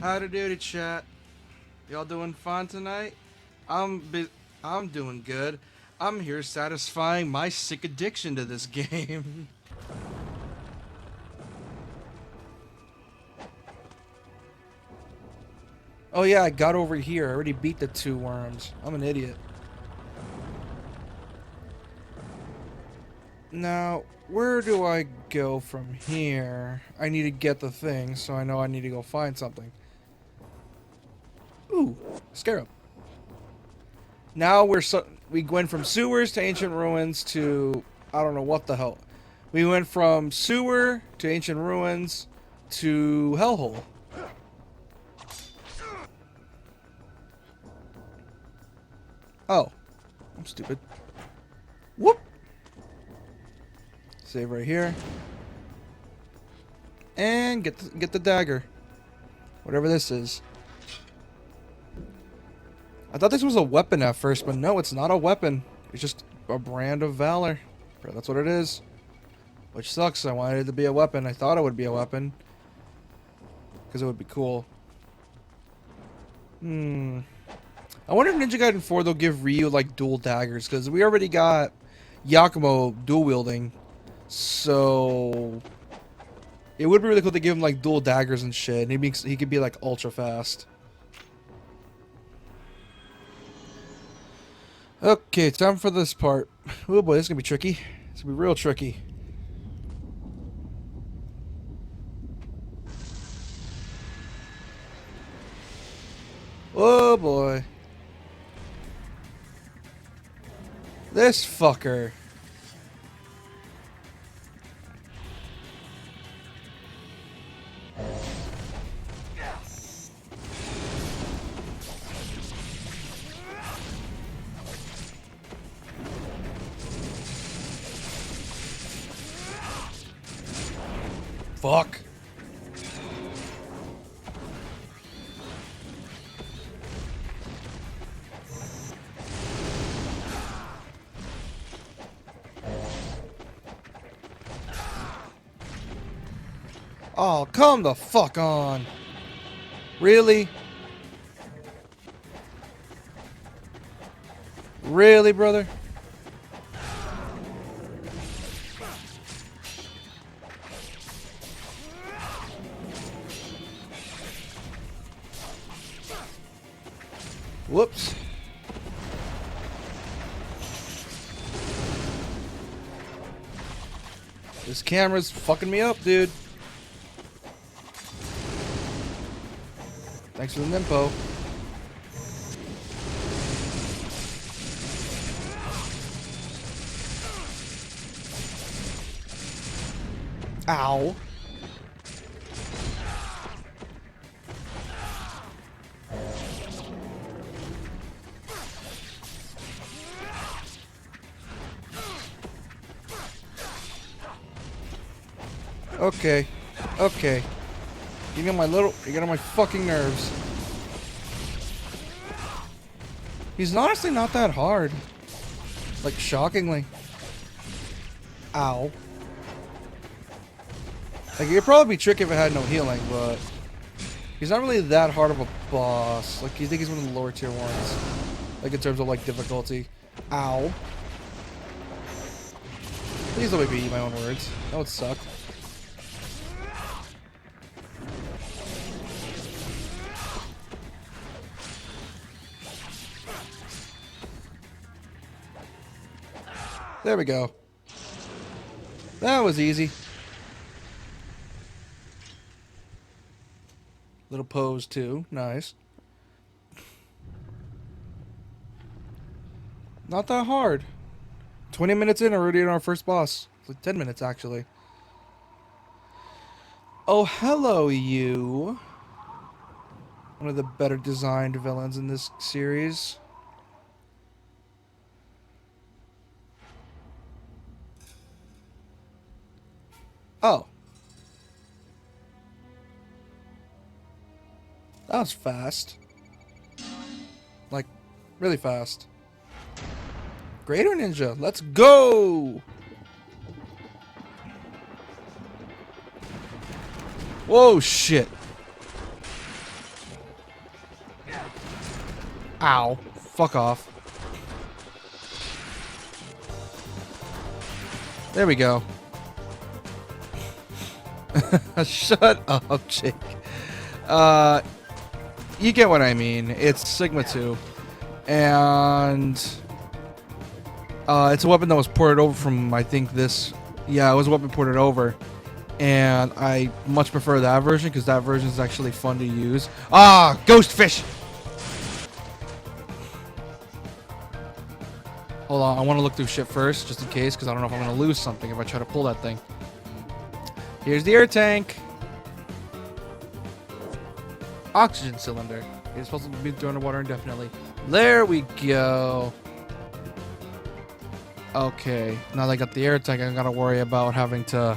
Howdy doody, chat. Y'all doing fine tonight? I'm bu- I'm doing good. I'm here satisfying my sick addiction to this game. Oh yeah, I got over here. I already beat the two worms. I'm an idiot. Now, where do I go from here? I need to get the thing, so I know I need to go find something. Ooh, scarab. Now we went from sewers to ancient ruins to I don't know what the hell. We went from sewer to ancient ruins to hellhole. Oh, I'm stupid. Whoop. Save right here and get the dagger, whatever this is. I thought this was a weapon at first, but no, it's not a weapon. It's just a brand of valor. That's what it is. Which sucks. I wanted it to be a weapon. I thought it would be a weapon because it would be cool. I wonder if Ninja Gaiden 4 they'll give Ryu like dual daggers because we already got Yakumo dual wielding, so it would be really cool to give him like dual daggers and shit. And he could be like ultra fast. Okay, time for this part. Oh boy, this is gonna be tricky. It's gonna be real tricky. Oh boy, this fucker. Fuck. Oh, come the fuck on. Really? Really, brother? Whoops. This camera's fucking me up, dude. Thanks for the info. Ow. Okay. Okay. You're getting on my fucking nerves. He's honestly not that hard. Like, shockingly. Ow. Like, it'd probably be tricky if it had no healing, but he's not really that hard of a boss. Like, you think he's one of the lower tier ones. Like, in terms of, like, difficulty. Ow. Please let me be my own words. That would suck. There we go. That was easy. Little pose, too. Nice. Not that hard. 20 minutes in, already in our first boss. It's like 10 minutes, actually. Oh, hello, you. One of the better designed villains in this series. Oh. That was fast. Like, really fast. Greater Ninja, let's go! Whoa, shit. Ow. Fuck off. There we go. Shut up, Jake. You get what I mean. It's Sigma 2. And it's a weapon that was ported over from, I think, this. Yeah, it was a weapon ported over. And I much prefer that version because that version is actually fun to use. Ah, ghost fish! Hold on, I want to look through shit first, just in case, because I don't know if I'm going to lose something if I try to pull that thing. Here's the air tank. Oxygen cylinder. It's supposed to be thrown underwater indefinitely. There we go. Okay, now that I got the air tank, I gotta worry about having to,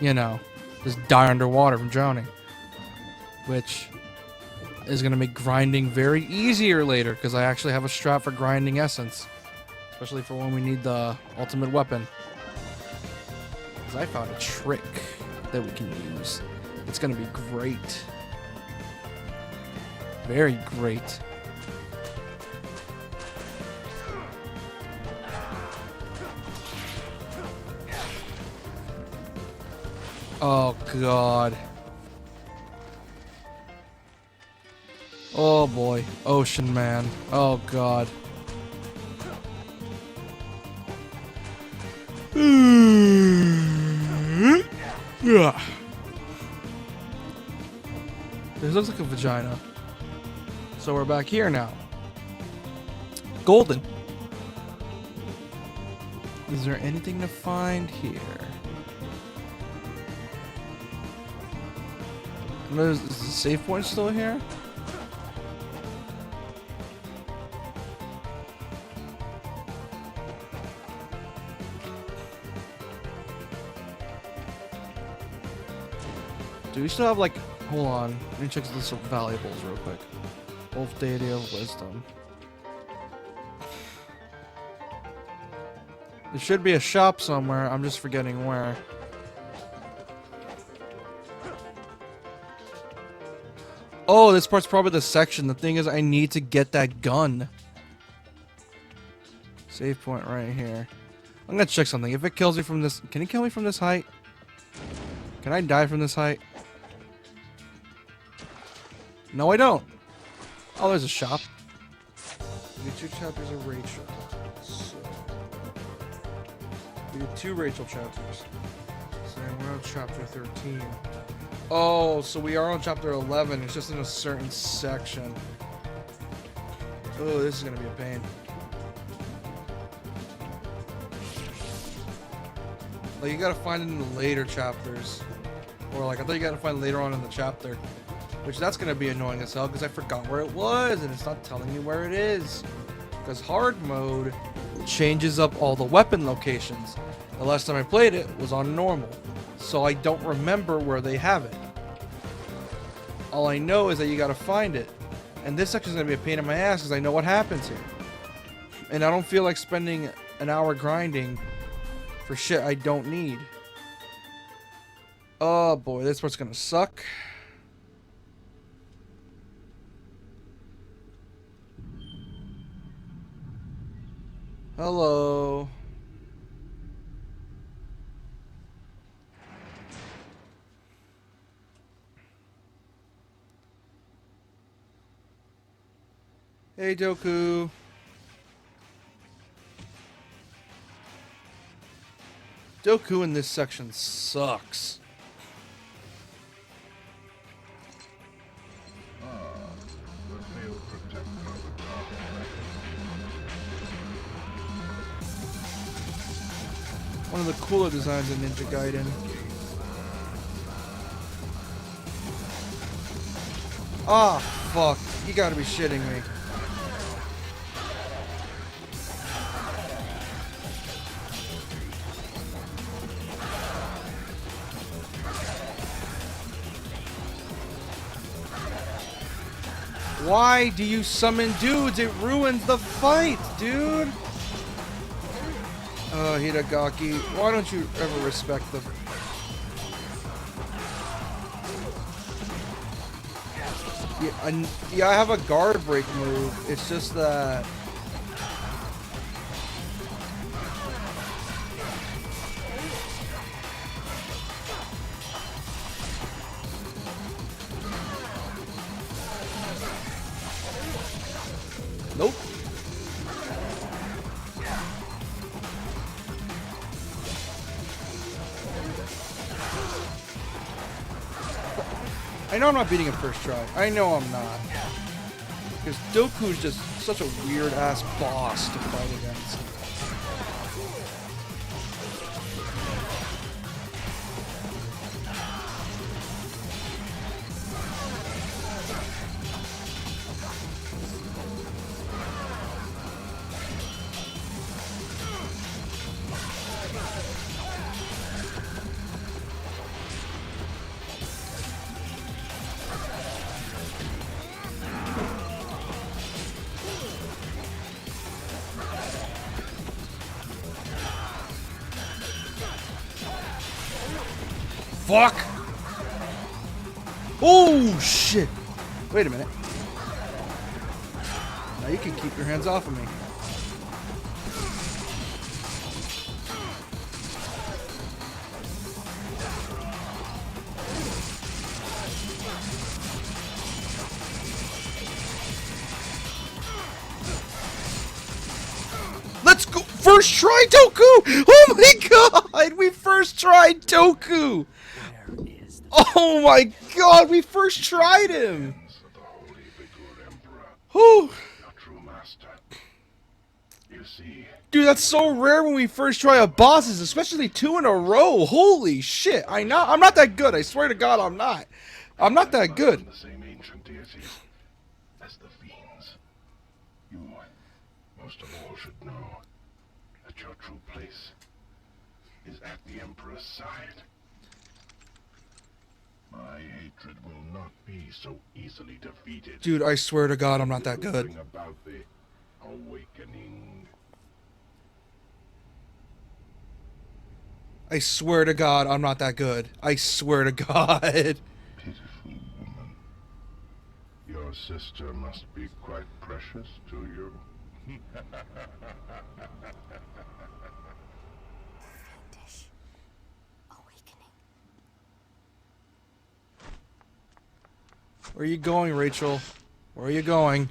you know, just die underwater from drowning. Which is gonna make grinding very easier later, because I actually have a strap for grinding essence. Especially for when we need the ultimate weapon. Because I found a trick that we can use. It's gonna be great. Very great. Oh god. Oh boy. Ocean man. Oh god. Yeah. This looks like a vagina. So we're back here now. Golden. Is there anything to find here? Is the save point still here? Do we still have like... Hold on. Let me check the list of valuables real quick. Wolf Deity of Wisdom. There should be a shop somewhere. I'm just forgetting where. Oh, this part's probably the section. The thing is, I need to get that gun. Save point right here. I'm gonna check something. If it kills me from this... Can it kill me from this height? Can I die from this height? No, I don't. Oh, there's a shop. We get 2 chapters of Rachel. So we did 2 Rachel chapters. So we're on chapter 13. Oh, so we are on chapter 11. It's just in a certain section. Oh, this is gonna be a pain. Like, you gotta find it in the later chapters. Or like, I thought you gotta find it later on in the chapter. Which that's gonna be annoying as hell because I forgot where it was and it's not telling me where it is. Because hard mode changes up all the weapon locations. The last time I played it was on normal. So I don't remember where they have it. All I know is that you gotta find it. And this section's gonna be a pain in my ass because I know what happens here. And I don't feel like spending an hour grinding for shit I don't need. Oh boy, this part's gonna suck. Hello. Hey, Doku. Doku in this section sucks. One of the cooler designs in Ninja Gaiden. Ah, fuck. You gotta be shitting me. Why do you summon dudes? It ruins the fight, dude. Hidagaki, why don't you ever respect the... Yeah, I have a guard break move. It's just that. Nope. I know I'm not beating him first try. I know I'm not. Because Doku's just such a weird ass boss to fight against. Fuck! Oh shit! Wait a minute. Now you can keep your hands off of me. Let's go! First try Doku! Oh my god! We first tried Doku! Oh my god! We first tried him! Whew! Dude, that's so rare when we first try a bosses, especially 2 in a row. Holy shit! I'm not that good. I swear to God, I'm not. I'm not that good. The same ancient deity as the fiends. You, most of all, should know that your true place is at the Emperor's side. My hatred will not be so easily defeated. Dude, I swear to God, I'm not that good. Something about the awakening. I swear to God, I'm not that good. I swear to God. Pitiful woman. Your sister must be quite precious to you. Fiendish awakening. Where are you going, Rachel? Where are you going?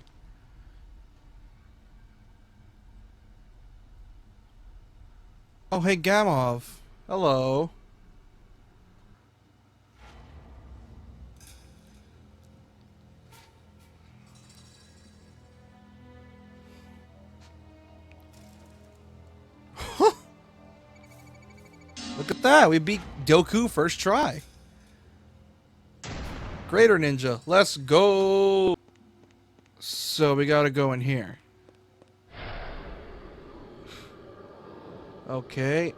Oh, hey, Gamov. Hello. Look at that. We beat Doku first try. Greater Ninja. Let's go. So we gotta go in here. Okay,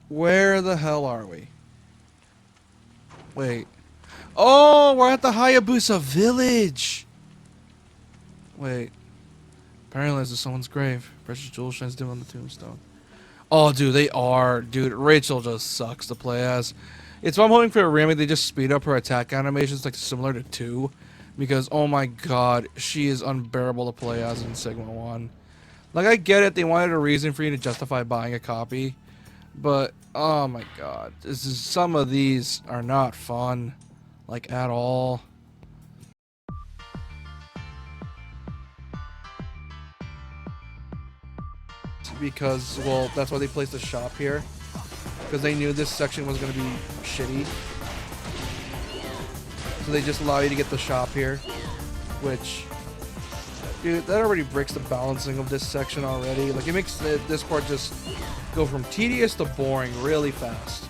where the hell are we? Wait. Oh, we're at the Hayabusa village! Wait. Apparently this is someone's grave. Precious jewel shines dim on the tombstone. Oh, dude, they are. Dude, Rachel just sucks to play as. It's why I'm hoping for a remake. They just speed up her attack animations, like similar to 2. Because, oh my god, she is unbearable to play as in Sigma 1. Like, I get it, they wanted a reason for you to justify buying a copy. But, oh my god, some of these are not fun. Like, at all. Because, well, that's why they placed a shop here. Because they knew this section was going to be shitty. So they just allow you to get the shop here. Which, dude, that already breaks the balancing of this section already. Like, it makes this part just go from tedious to boring really fast.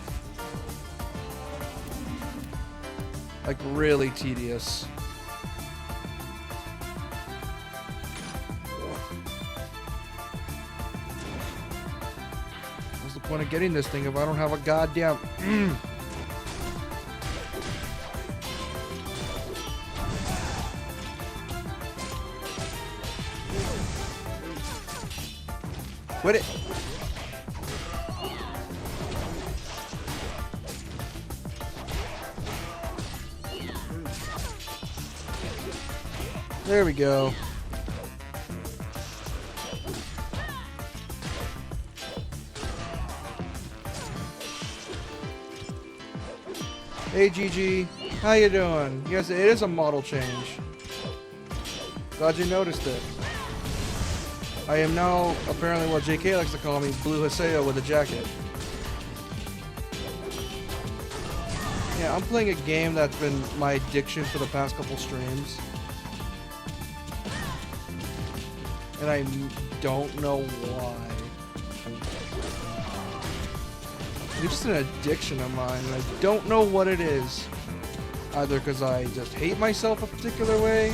Like, really tedious. What's the point of getting this thing if I don't have a goddamn... Quit it. There we go. Hey Gigi, how you doing? Yes, it is a model change. Glad you noticed it. I am now, apparently what JK likes to call me, Blue Haseo with a jacket. Yeah, I'm playing a game that's been my addiction for the past couple streams. And I don't know why. It's just an addiction of mine, and I don't know what it is. Either because I just hate myself a particular way,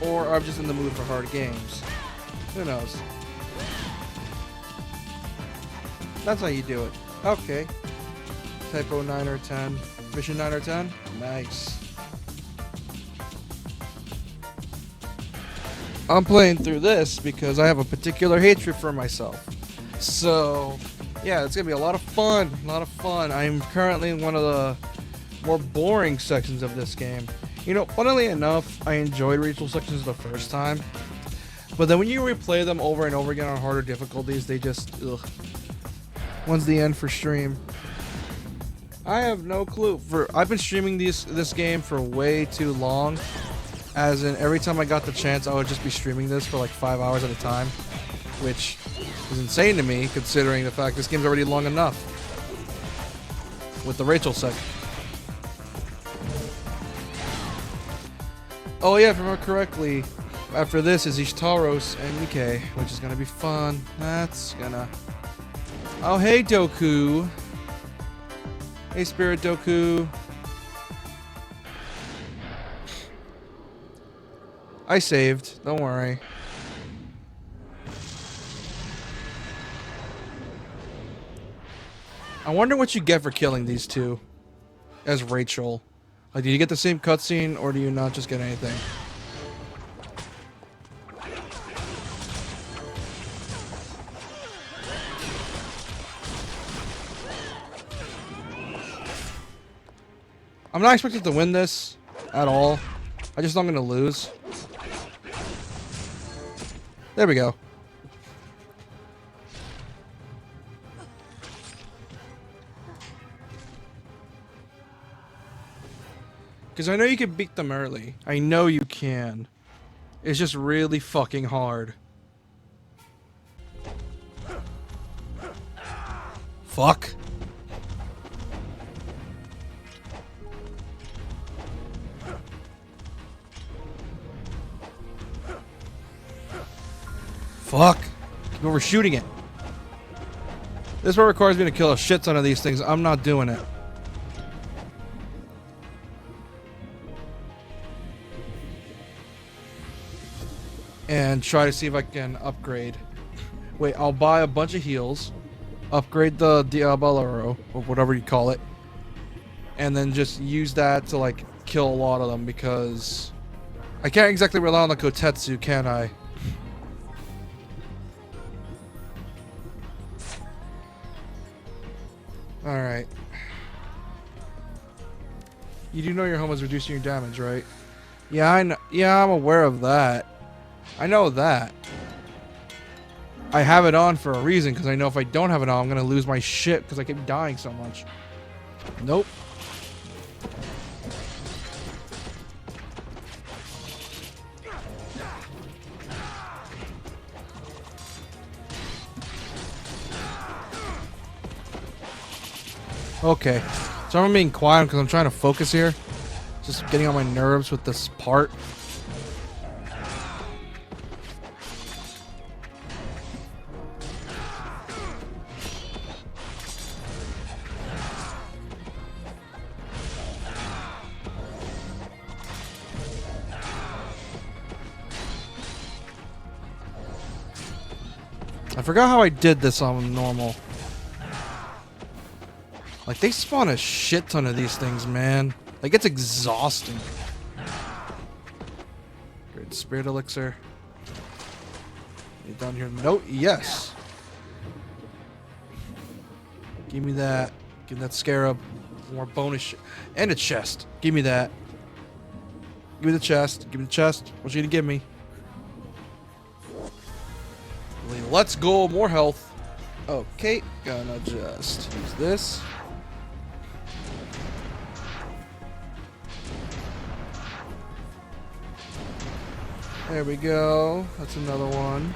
or I'm just in the mood for hard games. Who knows? That's how you do it. Okay. Typo 9 or 10. Mission 9 or 10? Nice. I'm playing through this because I have a particular hatred for myself. So, yeah, it's gonna be a lot of fun. A lot of fun. I'm currently in one of the more boring sections of this game. You know, funnily enough, I enjoyed Rachel sections the first time. But then when you replay them over and over again on harder difficulties, they just, ugh. When's the end for stream? I have no clue. I've been streaming this game for way too long. As in, every time I got the chance, I would just be streaming this for like 5 hours at a time. Which is insane to me, considering the fact this game's already long enough. With the Rachel sec. Oh yeah, if I remember correctly, after this is Ishtaros and Nikkei, which is gonna be fun. That's gonna... Oh hey Doku! Hey Spirit Doku! I saved, don't worry. I wonder what you get for killing these two as Rachel. Like, do you get the same cutscene, or do you not just get anything? I'm not expecting to win this at all. I just know I'm gonna lose. There we go. Because I know you can beat them early. I know you can. It's just really fucking hard. Fuck. Fuck. Keep overshooting it. This is what requires me to kill a shit ton of these things. I'm not doing it. And try to see if I can upgrade. Wait, I'll buy a bunch of heals. Upgrade the Diabolero, or whatever you call it. And then just use that to, like, kill a lot of them, because... I can't exactly rely on the Kotetsu, can I? Alright. You do know your home is reducing your damage, right? Yeah, I know. Yeah, I'm aware of that. I know that. I have it on for a reason, because I know if I don't have it on, I'm going to lose my shit because I keep dying so much. Nope. Okay. So I'm being quiet because I'm trying to focus here. Just getting on my nerves with this part. I forgot how I did this on normal. Like, they spawn a shit ton of these things, man. Like, it's exhausting. Great spirit elixir. Down here. No, yes. Give me that. Give me that scarab. More bonus shit. And a chest. Give me that. Give me the chest. Give me the chest. What you gonna give me? Let's go. More health. Okay, gonna just use this. There we go. That's another one.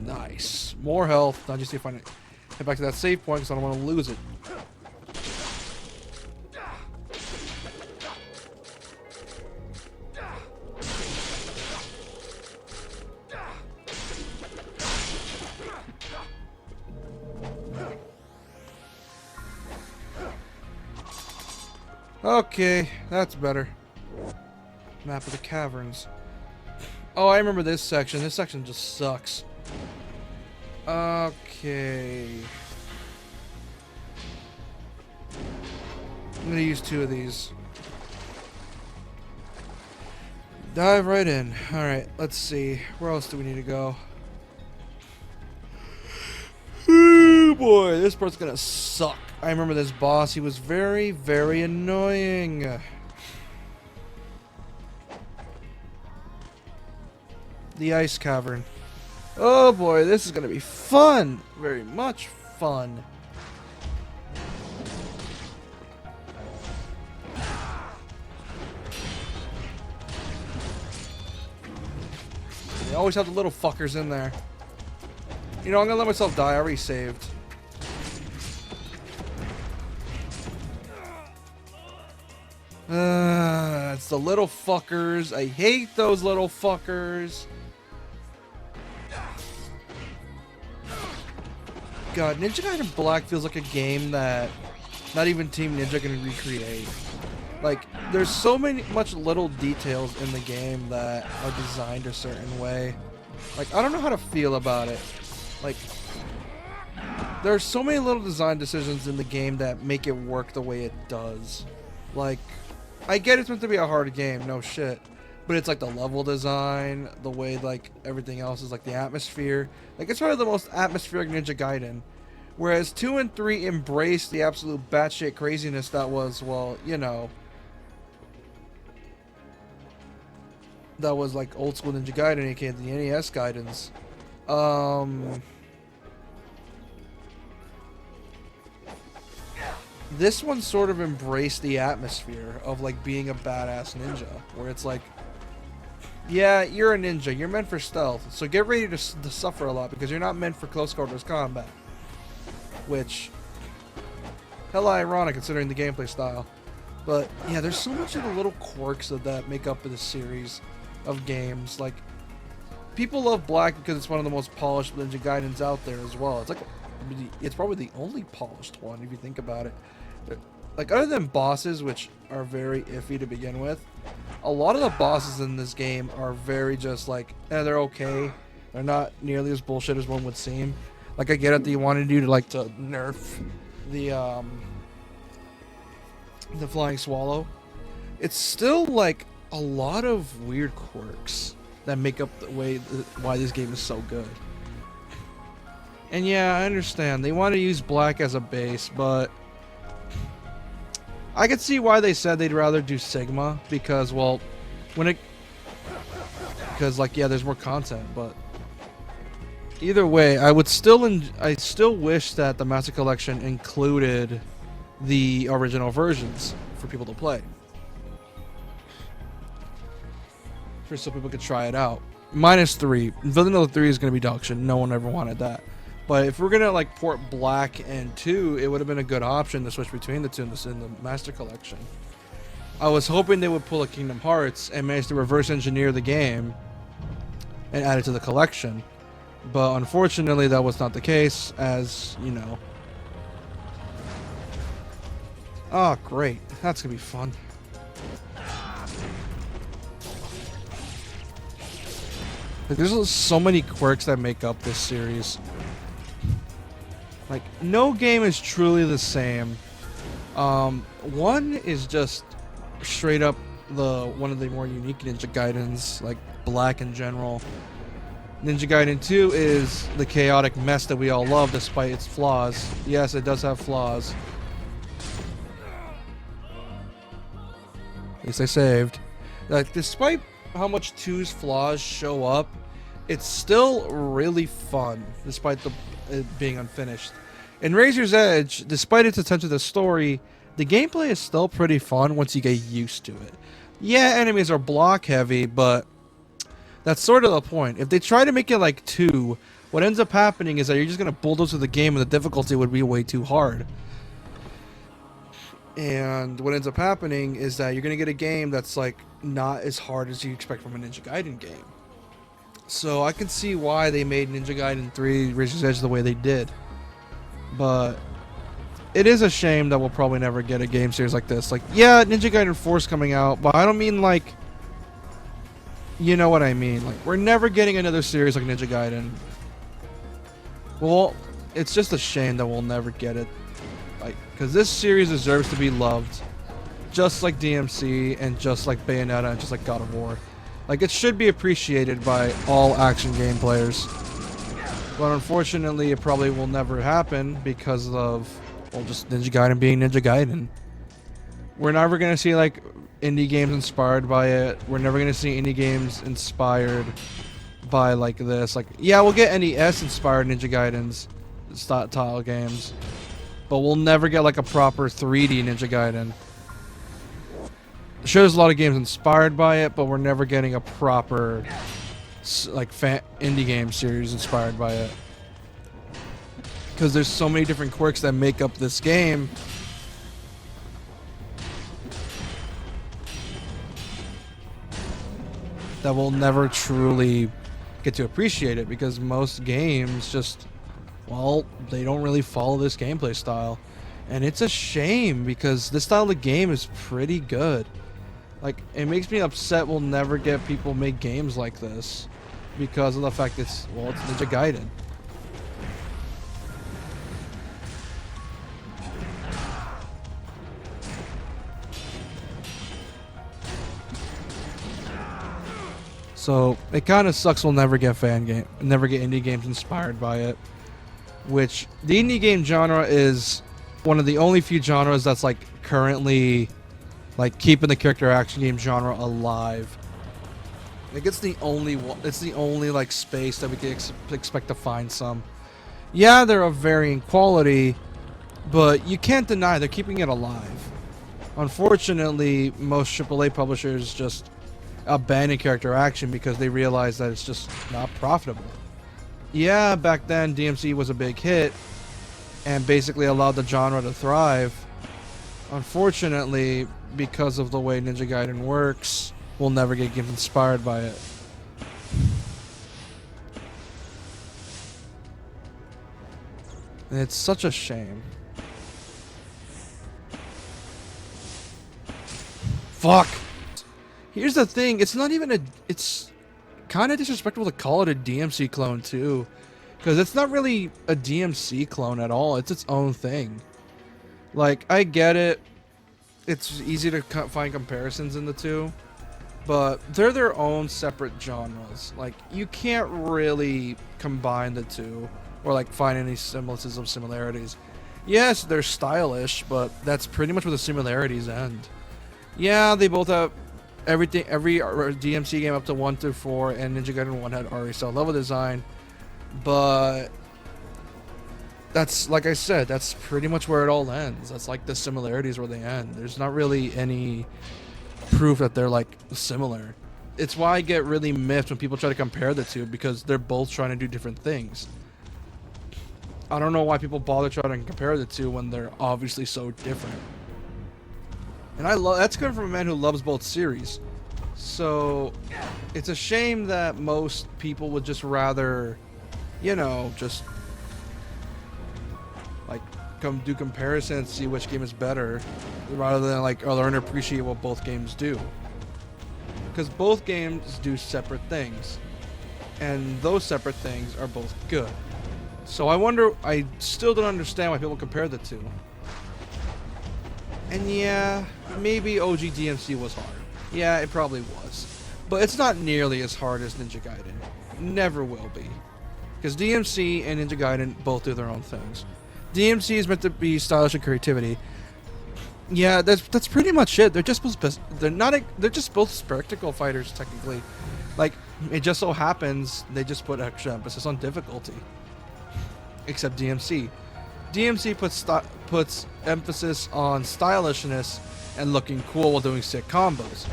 Nice. More health. Now just see if I can head back to that save point because I don't want to lose it. Okay, that's better. Map of the caverns. Oh, I remember this section. This section just sucks. Okay. I'm gonna use 2 of these. Dive right in. Alright, let's see. Where else do we need to go? Oh boy, this part's gonna suck. I remember this boss. He was very, very annoying. The ice cavern. Oh boy, this is gonna be fun. Very much fun. They always have the little fuckers in there. You know, I'm gonna let myself die. I already saved. It's the little fuckers. I hate those little fuckers. God, Ninja Gaiden Black feels like a game that not even Team Ninja can recreate. Like, there's so much little details in the game that are designed a certain way. Like, I don't know how to feel about it. Like, there are so many little design decisions in the game that make it work the way it does. Like, I get it's meant to be a hard game, no shit. But it's like the level design, the way like everything else is, like the atmosphere. Like, it's probably the most atmospheric Ninja Gaiden. Whereas 2 and 3 embraced the absolute batshit craziness that was, well, you know, that was like old school Ninja Gaiden, aka the NES Gaidens. This one sort of embraced the atmosphere of like being a badass ninja, where it's like, yeah, you're a ninja, you're meant for stealth, so get ready to suffer a lot because you're not meant for close quarters combat. Which, hella ironic considering the gameplay style. But yeah, there's so much of the little quirks of that make up this series of games. Like, people love Black because it's one of the most polished Ninja Gaidens out there as well. It's like, it's probably the only polished one if you think about it. Like, other than bosses, which are very iffy to begin with, a lot of the bosses in this game are very just like, they're okay. They're not nearly as bullshit as one would seem. Like, I get it that you wanted to nerf the flying swallow. It's still like a lot of weird quirks that make up the way why this game is so good. And yeah, I understand they want to use Black as a base, but I could see why they said they'd rather do Sigma because, well, because like, yeah, there's more content, but either way, I still wish that the Master Collection included the original versions for people to play, so people could try it out. -3, Vanilla 3 is going to be dog shit. No one ever wanted that. But if we're gonna like port Black and 2, it would have been a good option to switch between the two in the Master Collection. I was hoping they would pull a Kingdom Hearts and manage to reverse engineer the game and add it to the collection. But unfortunately, that was not the case, as you know. Oh, great. That's gonna be fun. Like, there's so many quirks that make up this series. Like, no game is truly the same One is just straight up one of the more unique Ninja Gaidens, like Black in general. Ninja Gaiden 2 is the chaotic mess that we all love despite its flaws. Yes, it does have flaws. At least I saved. Like, despite how much 2's flaws show up, it's still really fun, despite it being unfinished. In Razor's Edge, despite its attention to the story, the gameplay is still pretty fun once you get used to it. Yeah, enemies are block heavy, but that's sort of the point. If they try to make it like 2, what ends up happening is that you're just going to bulldoze through the game and the difficulty would be way too hard. And what ends up happening is that you're going to get a game that's like not as hard as you expect from a Ninja Gaiden game. So I can see why they made Ninja Gaiden 3 Razor's Edge the way they did. But it is a shame that we'll probably never get a game series like this. Like, yeah, Ninja Gaiden 4 is coming out, but I don't mean like... You know what I mean. Like, we're never getting another series like Ninja Gaiden. Well, it's just a shame that we'll never get it. Like, because this series deserves to be loved. Just like DMC, and just like Bayonetta, and just like God of War. Like, it should be appreciated by all action game players. But unfortunately, it probably will never happen because of, well, just Ninja Gaiden being Ninja Gaiden. We're never going to see, like, indie games inspired by it. We're never going to see indie games inspired by, like, this. Like, yeah, we'll get NES-inspired Ninja Gaidens style games. But we'll never get, like, a proper 3D Ninja Gaiden. Sure, there's a lot of games inspired by it, but we're never getting a proper, like, indie game series inspired by it. Because there's so many different quirks that make up this game. That we'll never truly get to appreciate it, because most games just, well, they don't really follow this gameplay style. And it's a shame, because this style of game is pretty good. Like, it makes me upset we'll never get people make games like this, because of the fact it's Ninja Gaiden. So it kind of sucks we'll never get indie games inspired by it. Which, the indie game genre is one of the only few genres that's like currently like keeping the character action game genre alive. Like, it's the only one, it's the only like space that we can expect to find some. Yeah, they're of varying quality, but you can't deny they're keeping it alive. Unfortunately, most AAA publishers just abandon character action because they realize that it's just not profitable. Yeah, back then DMC was a big hit and basically allowed the genre to thrive. Unfortunately, because of the way Ninja Gaiden works, we'll never get games inspired by it. And it's such a shame. Fuck! Here's the thing, it's not even it's kind of disrespectful to call it a DMC clone too. Because it's not really a DMC clone at all, it's its own thing. Like, I get it, it's easy to find comparisons in the two, but they're their own separate genres. Like, you can't really combine the two, or like find any similarities. Yes, they're stylish, but that's pretty much where the similarities end. Yeah, they both have every DMC game up to 1 through 4, and Ninja Gaiden 1 had already style level design, but that's, like I said, that's pretty much where it all ends. That's like the similarities where they end. There's not really any proof that they're like similar. It's why I get really miffed when people try to compare the two, because they're both trying to do different things. I don't know why people bother trying to compare the two when they're obviously so different. And that's good from a man who loves both series. So it's a shame that most people would just rather, you know, just like do comparisons, see which game is better, rather than like learn to appreciate what both games do. Because both games do separate things, and those separate things are both good. So I still don't understand why people compare the two. And yeah, maybe OG DMC was hard. Yeah, it probably was. But it's not nearly as hard as Ninja Gaiden. Never will be. Because DMC and Ninja Gaiden both do their own things. DMC is meant to be stylish and creativity. Yeah, that's pretty much it. They're just both spectacle fighters technically. Like, it just so happens they just put extra emphasis on difficulty. Except DMC. DMC puts emphasis on stylishness and looking cool while doing sick combos.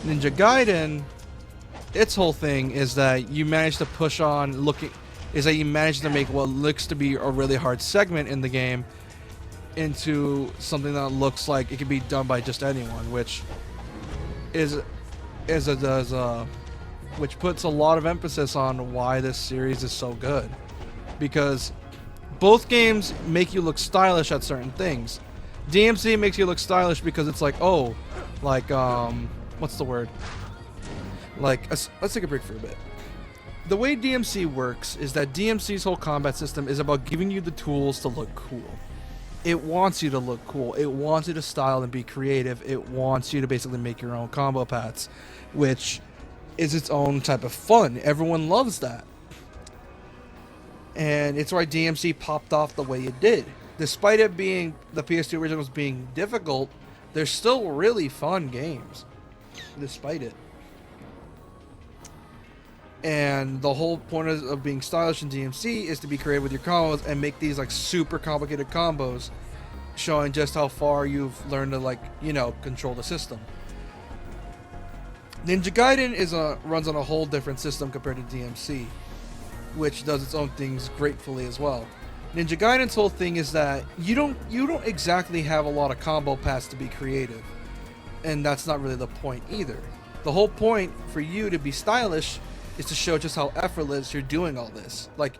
Ninja Gaiden, its whole thing is that you manage to push on you manage to make what looks to be a really hard segment in the game into something that looks like it can be done by just anyone, which puts a lot of emphasis on why this series is so good. Because both games make you look stylish at certain things. DMC makes you look stylish because it's like, oh, like, what's the word? Like, let's take a break for a bit. The way DMC works is that DMC's whole combat system is about giving you the tools to look cool. It wants you to look cool. It wants you to style and be creative. It wants you to basically make your own combo paths, which is its own type of fun. Everyone loves that. And it's why DMC popped off the way it did. Despite it being the PS2 originals being difficult, they're still really fun games. Despite it. And the whole point of being stylish in DMC is to be creative with your combos and make these like super complicated combos, showing just how far you've learned to, like, you know, control the system. Ninja Gaiden runs on a whole different system compared to DMC, which does its own things gratefully as well. Ninja Gaiden's whole thing is that you don't exactly have a lot of combo paths to be creative, and that's not really the point either. The whole point for you to be stylish is to show just how effortless you're doing all this. Like,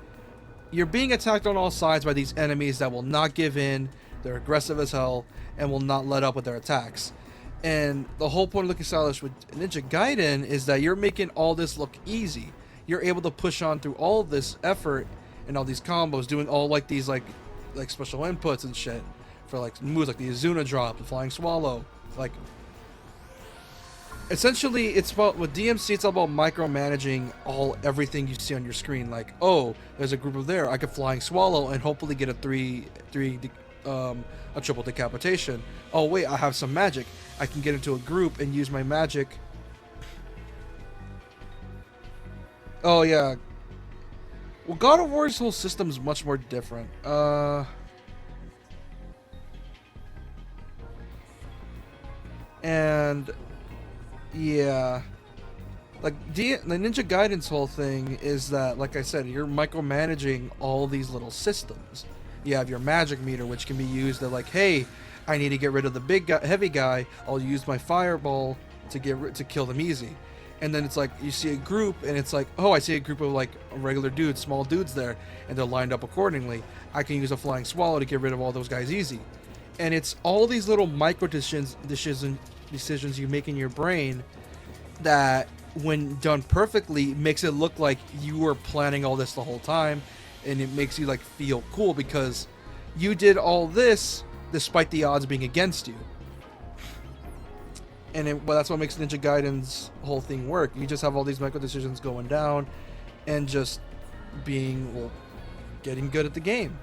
you're being attacked on all sides by these enemies that will not give in, they're aggressive as hell, and will not let up with their attacks. And the whole point of looking stylish with Ninja Gaiden is that you're making all this look easy. You're able to push on through all of this effort and all these combos, doing all like these like special inputs and shit for like moves like the Izuna drop, the flying swallow. Like, essentially, it's about, with DMC, it's all about micromanaging everything you see on your screen. Like, oh, there's a group of there, I could flying swallow and hopefully get a triple decapitation. Oh wait, I have some magic. I can get into a group and use my magic. Oh yeah. Well, God of War's whole system is much more different. And yeah, like the Ninja Gaiden's whole thing is that, like I said, you're micromanaging all these little systems. You have your magic meter, which can be used to, like, hey, I need to get rid of the big guy, heavy guy. I'll use my fireball to kill them easy. And then it's like you see a group, and it's like, oh, I see a group of like regular dudes, small dudes there, and they're lined up accordingly. I can use a flying swallow to get rid of all those guys easy. And it's all these little micro decisions you make in your brain that, when done perfectly, makes it look like you were planning all this the whole time, and it makes you like feel cool because you did all this despite the odds being against you. And well, that's what makes Ninja Gaiden's whole thing work. You just have all these micro decisions going down and just getting good at the game.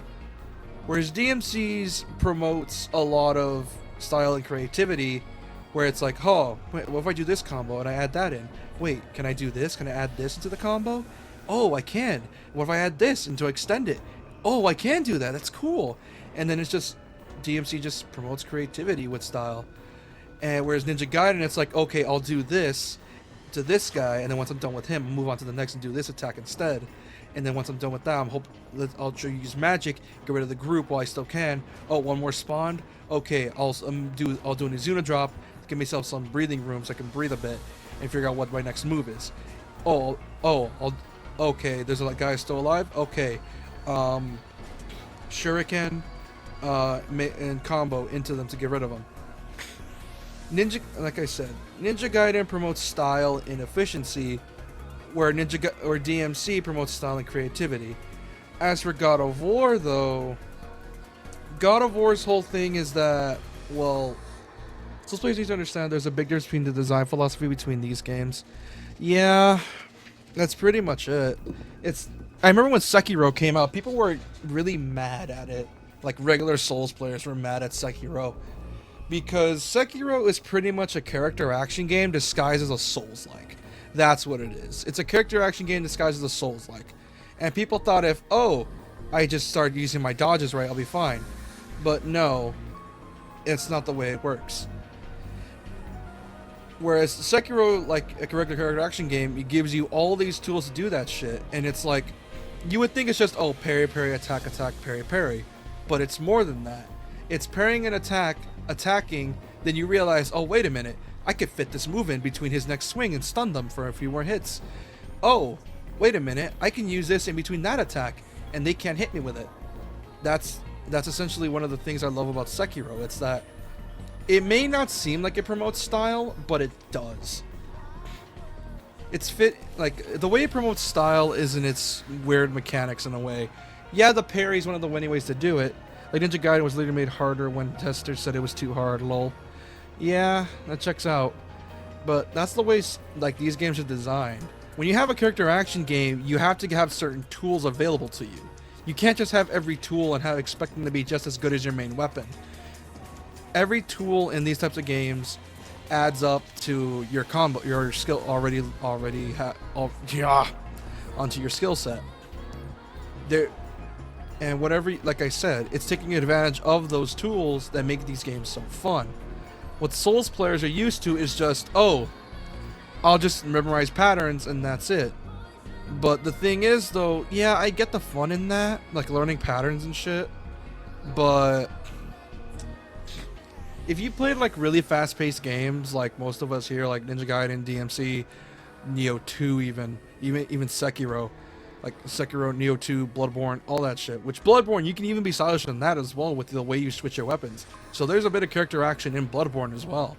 Whereas DMC's promotes a lot of style and creativity, where it's like, oh, wait, what if I do this combo and I add that in? Wait, can I do this? Can I add this into the combo? Oh, I can. What if I add this and to extend it? Oh, I can do that. That's cool. And then it's just, DMC just promotes creativity with style. And whereas Ninja Gaiden, it's like, okay, I'll do this to this guy, and then once I'm done with him, I'll move on to the next and do this attack instead. And then once I'm done with that, I'll use magic, get rid of the group while I still can. Oh, one more spawned. Okay, I'll do an Izuna drop, give myself some breathing room so I can breathe a bit and figure out what my next move is. Okay, there's a guy still alive. Okay, shuriken, and combo into them to get rid of them. Like I said, Ninja Gaiden promotes style and efficiency, where DMC promotes style and creativity. As for God of War, though, God of War's whole thing is that well, so players need to understand there's a big difference between the design philosophy between these games. Yeah, that's pretty much it. It's. I remember when Sekiro came out, people were really mad at it. Like regular Souls players were mad at Sekiro because Sekiro is pretty much a character action game disguised as a Souls-like. That's what it is. It's a character action game disguised as a Souls-like. And people thought if, oh, I just start using my dodges right, I'll be fine. But no, it's not the way it works. Whereas Sekiro, like a regular character action game, it gives you all these tools to do that shit. And it's like, you would think it's just, oh, parry, parry, attack, attack, parry, parry. But it's more than that. It's parrying an attack, attacking, then you realize, oh, wait a minute, I could fit this move in between his next swing and stun them for a few more hits. Oh, wait a minute, I can use this in between that attack, and they can't hit me with it. That's essentially one of the things I love about Sekiro. It's that it may not seem like it promotes style, but it does. It's fit, like, the way it promotes style is in its weird mechanics in a way. Yeah, the parry is one of the winning ways to do it. Like, Ninja Gaiden was later made harder when testers said it was too hard, lol. Yeah, that checks out. But that's the way, like, these games are designed. When you have a character action game, you have to have certain tools available to you. You can't just have every tool and expect them to be just as good as your main weapon. Every tool in these types of games adds up to your combo, your skill onto your skill set. And whatever, like I said, it's taking advantage of those tools that make these games so fun. What Souls players are used to is just, oh, I'll just memorize patterns and that's it. But the thing is, though, yeah, I get the fun in that, like learning patterns and shit. But if you played like really fast-paced games, like most of us here, like Ninja Gaiden, DMC, Neo 2, even Sekiro, like Sekiro, Neo 2, Bloodborne, all that shit. Which Bloodborne, you can even be stylish in that as well with the way you switch your weapons. So there's a bit of character action in Bloodborne as well.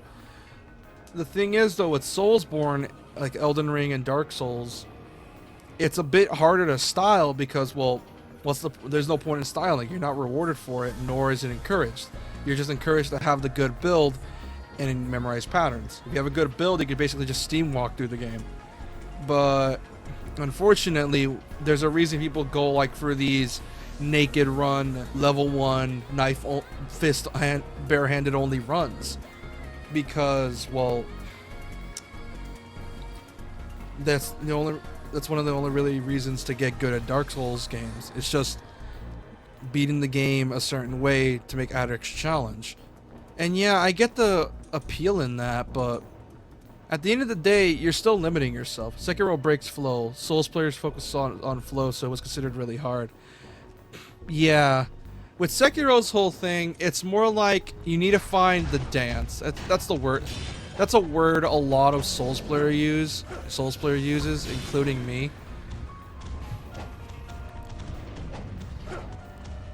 The thing is, though, with Soulsborne, like Elden Ring and Dark Souls, it's a bit harder to style because, well, there's no point in styling. You're not rewarded for it, nor is it encouraged. You're just encouraged to have the good build and memorize patterns. If you have a good build, you can basically just steam walk through the game. But unfortunately, there's a reason people go like for these naked run, level 1, knife, fist, barehanded only runs. Because, well, that's one of the only really reasons to get good at Dark Souls games. It's just beating the game a certain way to make Adder's challenge. And yeah, I get the appeal in that, but at the end of the day, you're still limiting yourself. Sekiro breaks flow. Souls players focus on flow, so it was considered really hard. Yeah. With Sekiro's whole thing, it's more like you need to find the dance. That's the word. That's a word a lot of Souls player uses, including me.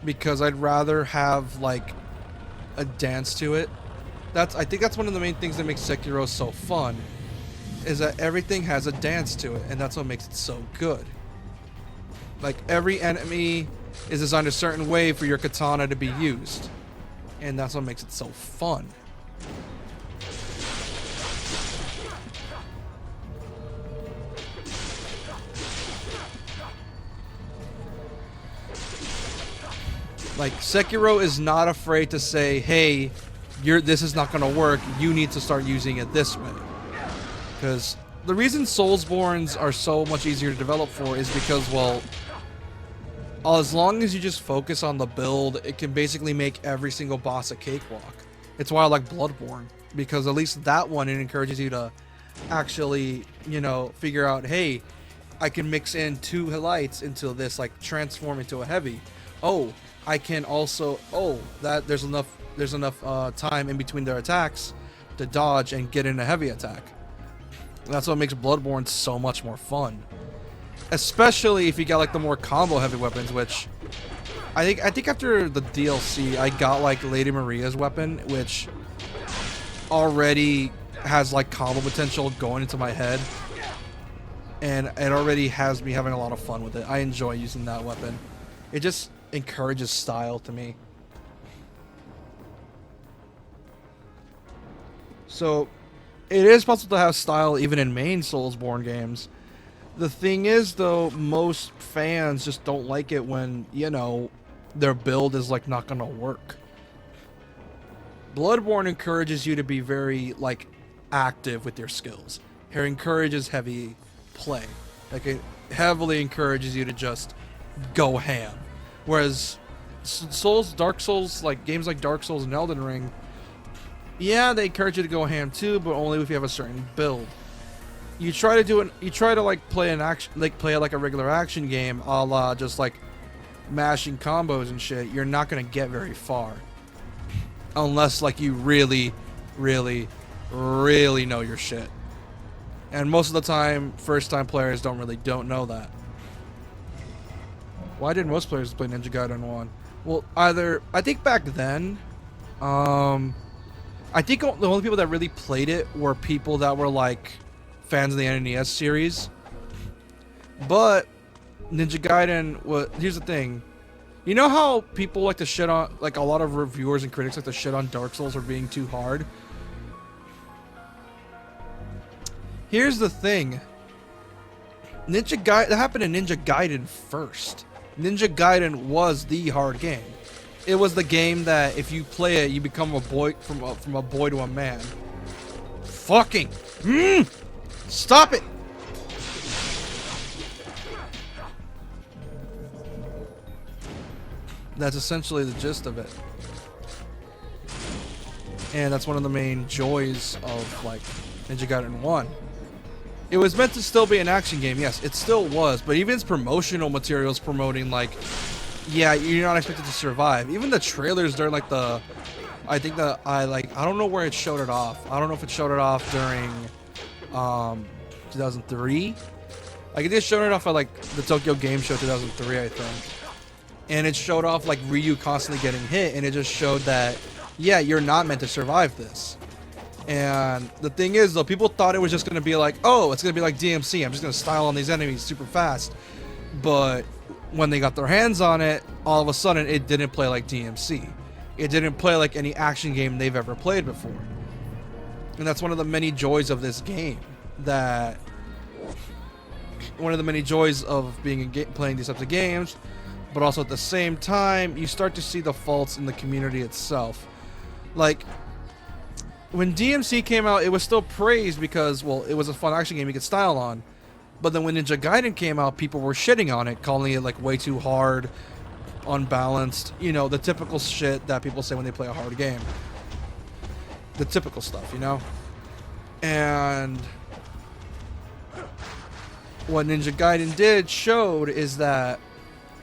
Because I'd rather have like a dance to it. I think that's one of the main things that makes Sekiro so fun, is that everything has a dance to it, and that's what makes it so good. Like every enemy is designed a certain way for your katana to be used, and that's what makes it so fun. Like, Sekiro is not afraid to say, hey, this is not going to work, you need to start using it this way. Because the reason Soulsborns are so much easier to develop for is because, well, as long as you just focus on the build, it can basically make every single boss a cakewalk. It's why I like Bloodborne, because at least that one, it encourages you to actually, figure out, hey, I can mix in 2 lights into this, like, transform into a heavy. Oh, I can also, there's enough time in between their attacks to dodge and get in a heavy attack. That's what makes Bloodborne so much more fun. Especially if you got like the more combo heavy weapons, which I think after the DLC I got like Lady Maria's weapon, which already has like combo potential going into my head. And it already has me having a lot of fun with it. I enjoy using that weapon. It just encourages style to me. So it is possible to have style even in main Soulsborne games. The thing is, though, most fans just don't like it when, you know, their build is like not gonna work. Bloodborne encourages you to be very like active with your skills. It encourages heavy play. Like it heavily encourages you to just go ham. Whereas Dark Souls, like games like Dark Souls and Elden Ring, yeah, they encourage you to go ham too, but only if you have a certain build. You try to do it. You try to like play an action, like play like a regular action game, a la just like mashing combos and shit. You're not gonna get very far unless like you really, really, really know your shit. And most of the time, first-time players don't know that. Why did most players play Ninja Gaiden 1? Well, either I think back then, I think the only people that really played it were people that were like fans of the NES series. But Ninja Gaiden was, here's the thing. You know how people like to shit on, like a lot of reviewers and critics like to shit on Dark Souls for being too hard? Here's the thing. That happened in Ninja Gaiden first. Ninja Gaiden was the hard game. It was the game that if you play it, you become a boy from a boy to a man. Fucking stop it. That's essentially the gist of it. And that's one of the main joys of like Ninja Gaiden 1. It was meant to still be an action game, yes, it still was, but even its promotional materials promoting like, yeah, you're not expected to survive. Even the trailers during like I don't know where it showed it off. I don't know if it showed it off during 2003. Like it just showed it off at like the Tokyo Game Show 2003, I think. And it showed off like Ryu constantly getting hit, and it just showed that, yeah, you're not meant to survive this. And the thing is, though, people thought it was just going to be like, oh, it's going to be like DMC. I'm just going to style on these enemies super fast. But when they got their hands on it, all of a sudden, it didn't play like DMC. It didn't play like any action game they've ever played before. And that's one of the many joys of this game. One of the many joys of being playing these types of games. But also at the same time, you start to see the faults in the community itself. Like, when DMC came out, it was still praised because, well, it was a fun action game you could style on. But then when Ninja Gaiden came out, people were shitting on it, calling it like way too hard, unbalanced. You know, the typical shit that people say when they play a hard game. The typical stuff, you know? And what Ninja Gaiden showed is that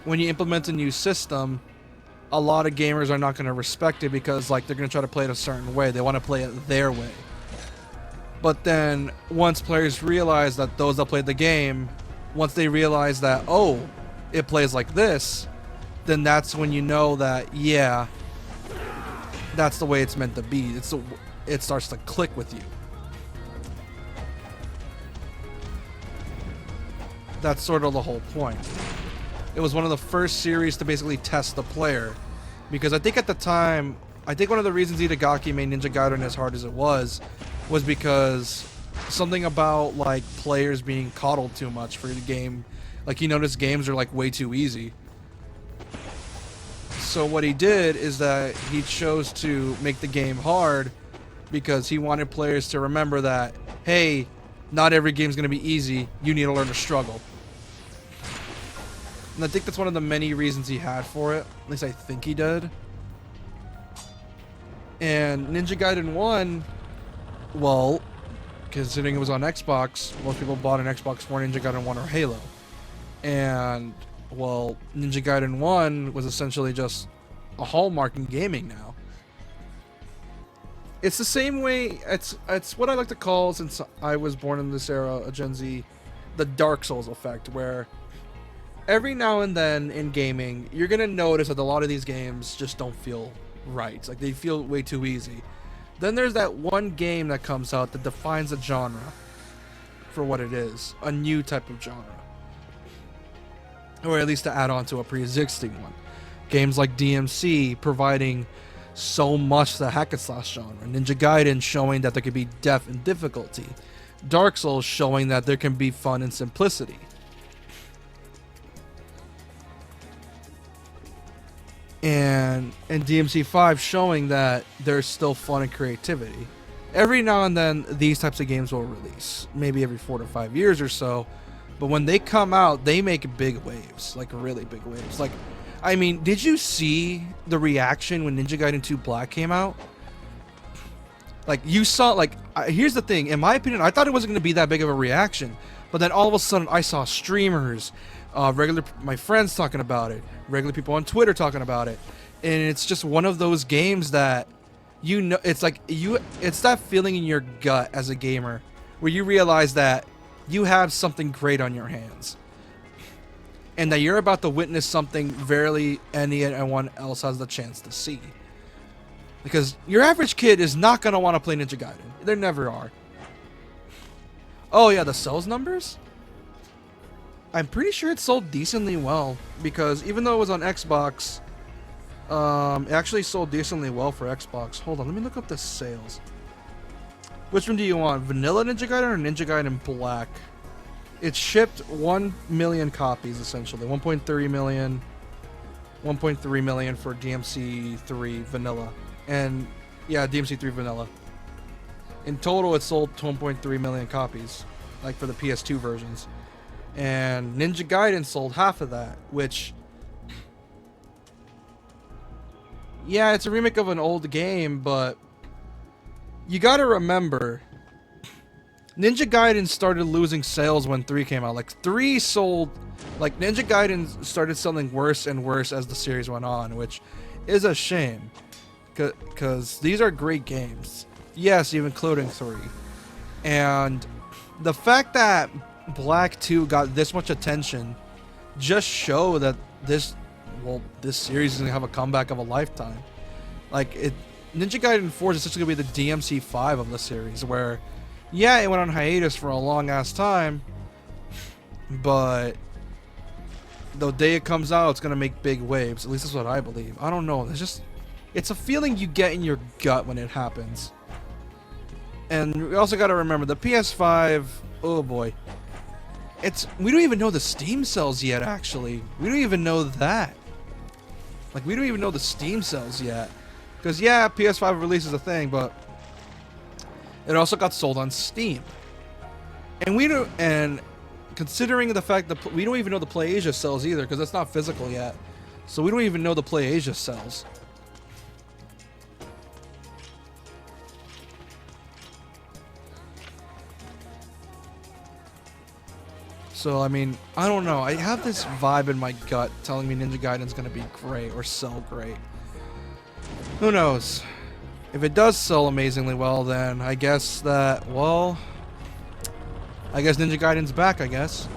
when you implement a new system, a lot of gamers are not going to respect it because like they're going to try to play it a certain way. They want to play it their way. But then once players realize that those that played the game, once they realize that, oh, it plays like this, then that's when you know that, yeah, that's the way it's meant to be. It starts to click with you. That's sort of the whole point. It was one of the first series to basically test the player. Because I think at the time, one of the reasons Itagaki made Ninja Gaiden as hard as it was because something about like players being coddled too much for the game. Like he noticed games are like way too easy. So what he did is that he chose to make the game hard because he wanted players to remember that, hey, not every game's going to be easy. You need to learn to struggle. And I think that's one of the many reasons he had for it. At least I think he did. And Ninja Gaiden 1, well, considering it was on Xbox, most people bought an Xbox for Ninja Gaiden 1 or Halo. And, well, Ninja Gaiden 1 was essentially just a hallmark in gaming now. It's the same way, it's what I like to call, since I was born in this era, a Gen Z, the Dark Souls effect, where every now and then in gaming, you're going to notice that a lot of these games just don't feel right. Like, they feel way too easy. Then there's that one game that comes out that defines a genre for what it is. A new type of genre. Or at least to add on to a pre-existing one. Games like DMC providing so much the hack and slash genre. Ninja Gaiden showing that there could be depth and difficulty. Dark Souls showing that there can be fun and simplicity. And DMC5 showing that there's still fun and creativity. Every now and then, these types of games will release, maybe every 4 to 5 years or so. But when they come out, they make big waves, like really big waves. Like, I mean, did you see the reaction when Ninja Gaiden 2 Black came out? Like, you saw, like, here's the thing. In my opinion, I thought it wasn't going to be that big of a reaction. But then all of a sudden, I saw streamers, my friends talking about it, regular people on Twitter talking about it. And it's just one of those games that, you know, it's like, it's that feeling in your gut as a gamer where you realize that you have something great on your hands. And that you're about to witness something barely anyone else has the chance to see. Because your average kid is not going to want to play Ninja Gaiden. There never are. Oh yeah, the sales numbers? I'm pretty sure it sold decently well. Because even though it was on Xbox, it actually sold decently well for Xbox. Hold on, let me look up the sales. Which one do you want? Vanilla Ninja Gaiden or Ninja Gaiden Black? It shipped 1 million copies, essentially. 1.3 million. 1.3 million for DMC3 Vanilla. And, yeah, DMC3 Vanilla. In total, it sold 1.3 million copies. Like, for the PS2 versions. And Ninja Gaiden sold half of that, which... Yeah, it's a remake of an old game, but... You gotta remember... Ninja Gaiden started losing sales when 3 came out. Like, 3 sold... Like, Ninja Gaiden started selling worse and worse as the series went on, which is a shame. Because these are great games. Yes, even including 3. And the fact that Black 2 got this much attention just show that this series is going to have a comeback of a lifetime. Like, Ninja Gaiden 4 is essentially going to be the DMC5 of the series, where... Yeah, it went on hiatus for a long-ass time, but the day it comes out, it's going to make big waves. At least that's what I believe. I don't know. It's a feeling you get in your gut when it happens. And we also got to remember, the PS5, oh boy. We don't even know the Steam sales yet, actually. We don't even know that. Like, we don't even know the Steam sales yet. Because, yeah, PS5 release is a thing, but... It also got sold on Steam. And considering the fact that we don't even know the PlayAsia sells either, because it's not physical yet. So we don't even know the PlayAsia sells. So, I mean, I don't know. I have this vibe in my gut telling me Ninja Gaiden's going to be great or sell great. Who knows? If it does sell amazingly well, then I guess that, well, I guess Ninja Gaiden's back, I guess.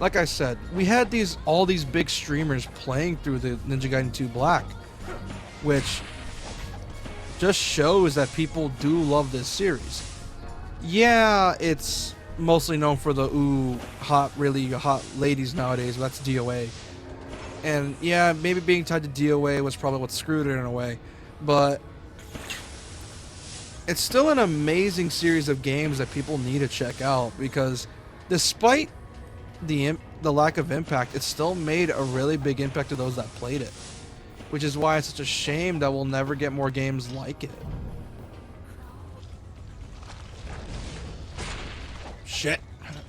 Like I said, we had all these big streamers playing through the Ninja Gaiden 2 Black, which just shows that people do love this series. Yeah, it's mostly known for the really hot ladies nowadays, but that's DOA. And yeah, maybe being tied to DOA was probably what screwed it in a way, but it's still an amazing series of games that people need to check out, because despite the lack of impact, it still made a really big impact to those that played it. Which is why it's such a shame that we'll never get more games like it. Shit.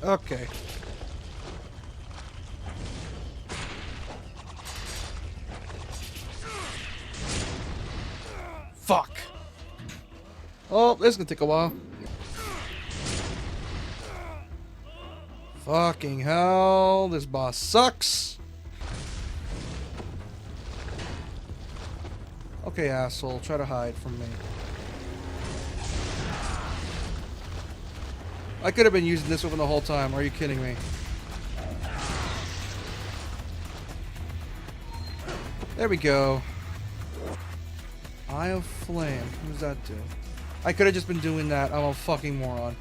Okay. Fuck. Oh, this is gonna take a while. Fucking hell, this boss sucks. Okay, asshole, try to hide from me. I could have been using this weapon the whole time, are you kidding me? There we go. Eye of Flame, what does that do? I could have just been doing that. I'm a fucking moron.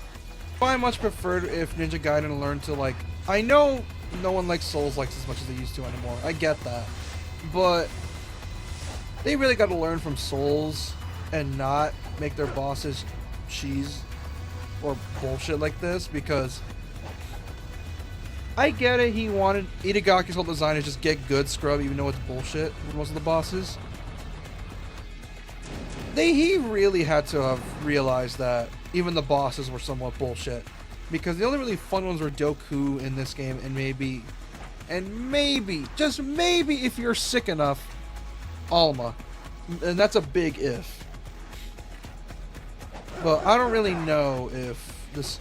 I much preferred if Ninja Gaiden learned to, like... I know no one likes Souls-likes as much as they used to anymore. I get that. But They really got to learn from Souls and not make their bosses cheese or bullshit like this, because I get it, he wanted Itagaki's whole design is just get good scrub even though it's bullshit for most of the bosses. He really had to have realized that even the bosses were somewhat bullshit, because the only really fun ones were Doku in this game, and maybe, just maybe, if you're sick enough, Alma, and that's a big if. But I don't really know if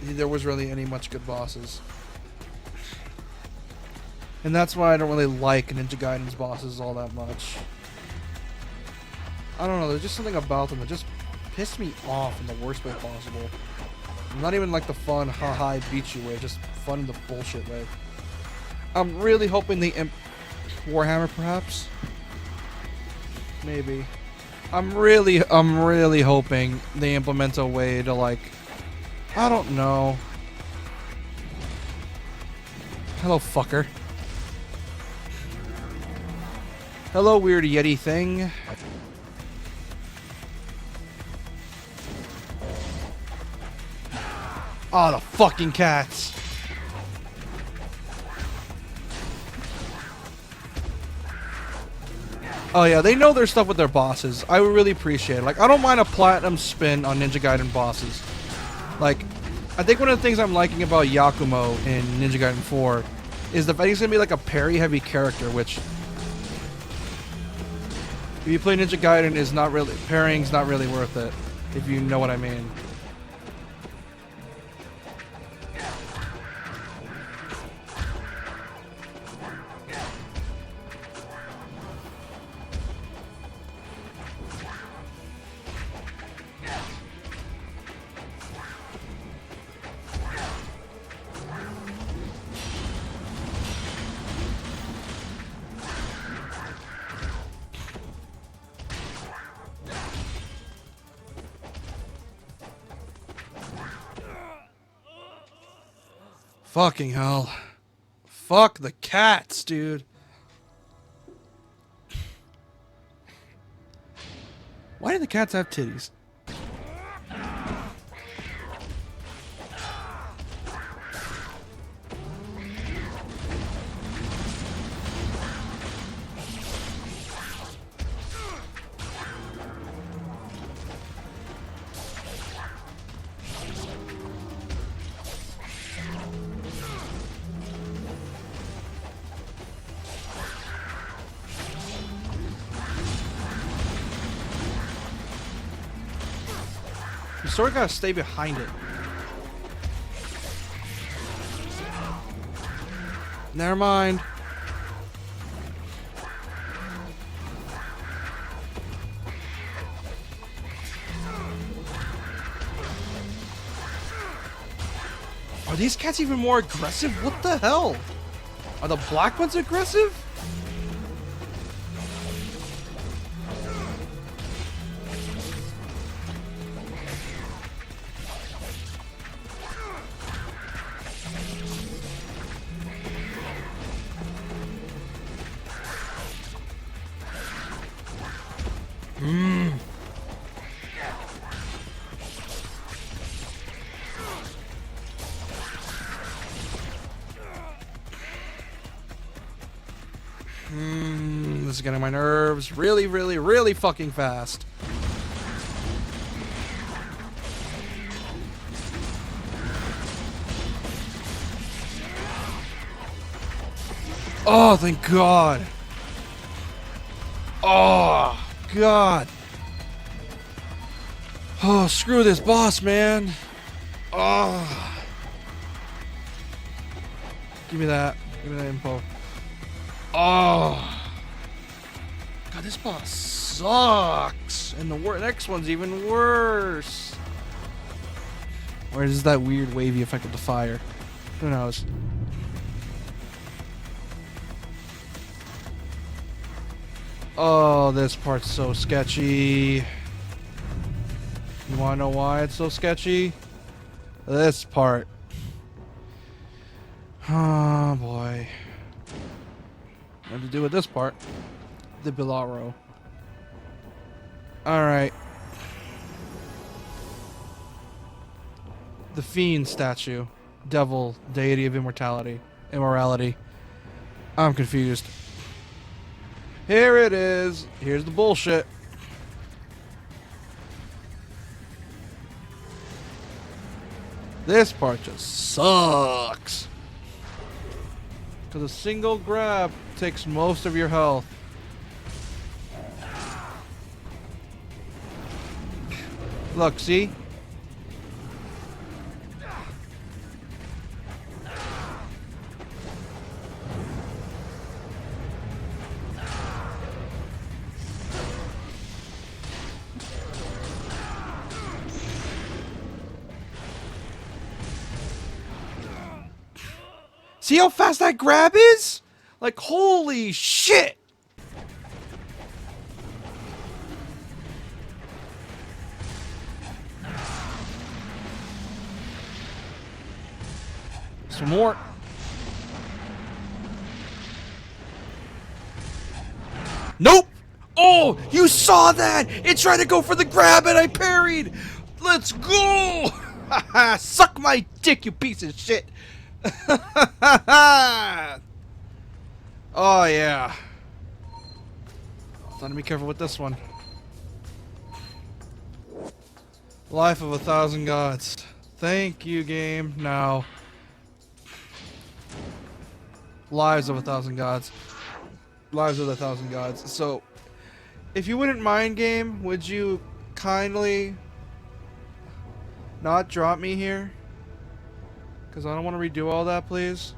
there was really any much good bosses, and that's why I don't really like Ninja Gaiden's bosses all that much. I don't know, there's just something about them that just pissed me off in the worst way possible. Not even like the fun, haha, I beat you way, just fun in the bullshit way. I'm really hoping they Warhammer, perhaps? Maybe. I'm really hoping they implement a way to, like, I don't know. Hello, fucker. Hello, weird Yeti thing. Oh, the fucking cats. Oh yeah, they know their stuff with their bosses. I would really appreciate it. Like, I don't mind a platinum spin on Ninja Gaiden bosses. Like, I think one of the things I'm liking about Yakumo in Ninja Gaiden 4 is the fact he's gonna be like a parry-heavy character, which, if you play Ninja Gaiden, is not really, parrying's not really worth it, if you know what I mean. Fucking hell. Fuck the cats, dude. Why do the cats have titties? You sort of gotta stay behind it. Never mind. Are these cats even more aggressive? What the hell? Are the black ones aggressive? This is getting my nerves really, really, really fucking fast. Oh, thank God. Oh, God. Oh, screw this boss, man. Oh. Give me that. Give me that info. Oh. God, this boss sucks. And the next one's even worse. Or is that weird wavy effect of the fire? Who knows? Oh, this part's so sketchy. You wanna know why it's so sketchy? This part. Oh boy. What to do with this part? the Bilaro. Alright. The Fiend statue. Devil, deity of immortality. Immorality. I'm confused. Here it is. Here's the bullshit. This part just sucks. Because a single grab takes most of your health. Look, see? See how fast that grab is? Like, holy shit! Some more. Nope! Oh, you saw that! It tried to go for the grab and I parried! Let's go! Suck my dick, you piece of shit! Oh, yeah. Time to be careful with this one. Life of 1,000 gods. Thank you, game. Now. Lives of 1,000 gods. Lives of 1,000 gods. So, if you wouldn't mind, game, would you kindly not drop me here? Because I don't want to redo all that, please.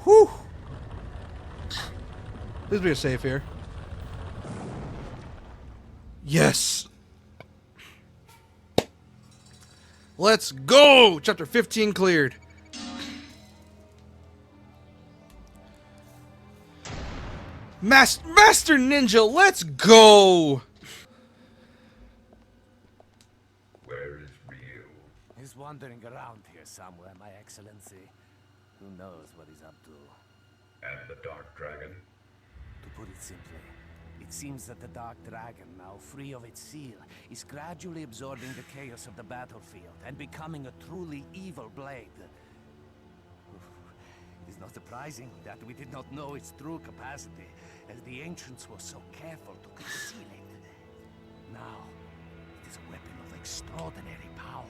Whew! Please be safe here. Yes! Let's go! Chapter 15 cleared. Master Ninja, let's go! Where is Ryu? He's wandering around here somewhere, My Excellency. Who knows what he's up to? And the Dark Dragon? To put it simply, it seems that the Dark Dragon, now free of its seal, is gradually absorbing the chaos of the battlefield and becoming a truly evil blade. It is not surprising that we did not know its true capacity, as the ancients were so careful to conceal it. Now, it is a weapon of extraordinary power,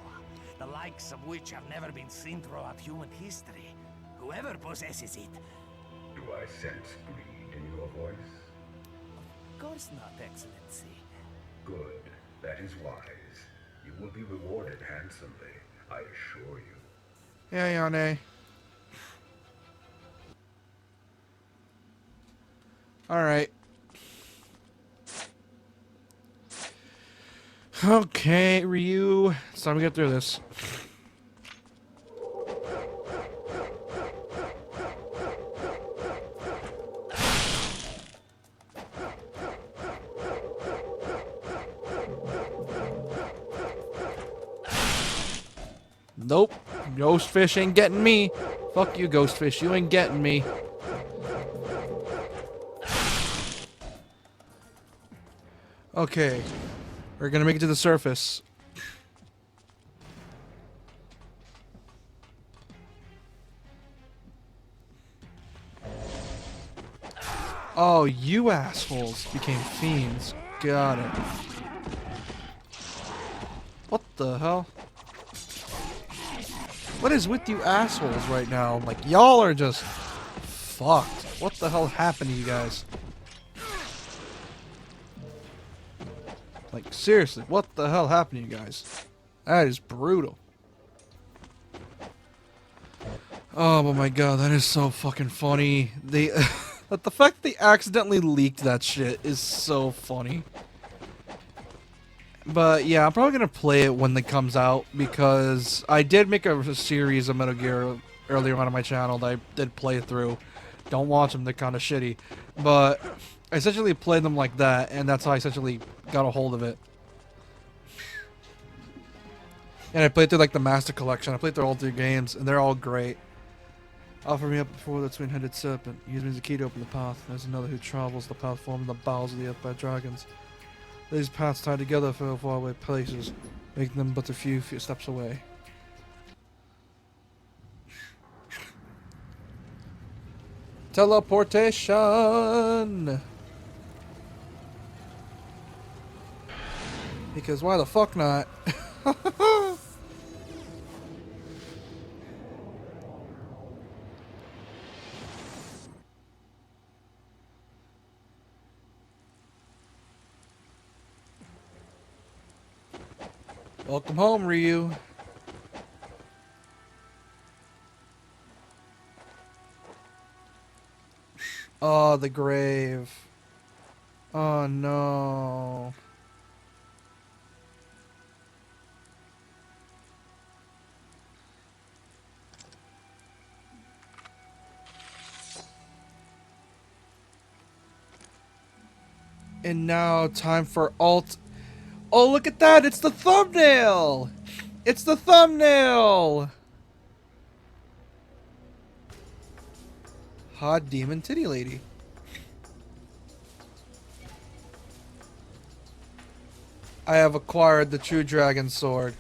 the likes of which have never been seen throughout human history. Whoever possesses it... Do I sense greed in your voice? Of course not, Excellency. Good. That is wise. You will be rewarded handsomely, I assure you. Yeah, Yane. Alright. Okay, Ryu. It's time to get through this. Nope. Ghostfish ain't getting me. Fuck you, Ghostfish. You ain't getting me. Okay. We're gonna make it to the surface. Oh, you assholes became fiends. Got it. What the hell? What is with you assholes right now? Like, y'all are just fucked. What the hell happened to you guys? Like, seriously, what the hell happened to you guys? That is brutal. Oh, but my god, that is so fucking funny. They, the fact they accidentally leaked that shit is so funny. But yeah, I'm probably gonna play it when it comes out, because I did make a series of Metal Gear earlier on my channel that I did play through. Don't watch them, they're kind of shitty. But I essentially played them like that, and that's how I essentially got a hold of it. And I played through like the Master Collection. I played through all 3 games, and they're all great. Offer me up before the twin-headed serpent. Use me as a key to open the path. There's another who travels the path formed in the bowels of the earth by dragons. These paths tie together for faraway places, making them but a few steps away. Teleportation! Because why the fuck not? Welcome home, Ryu. Oh, the grave. Oh no. And now time for alt. Oh, look at that! It's the thumbnail! It's the thumbnail! Hot demon titty lady. I have acquired the true dragon sword.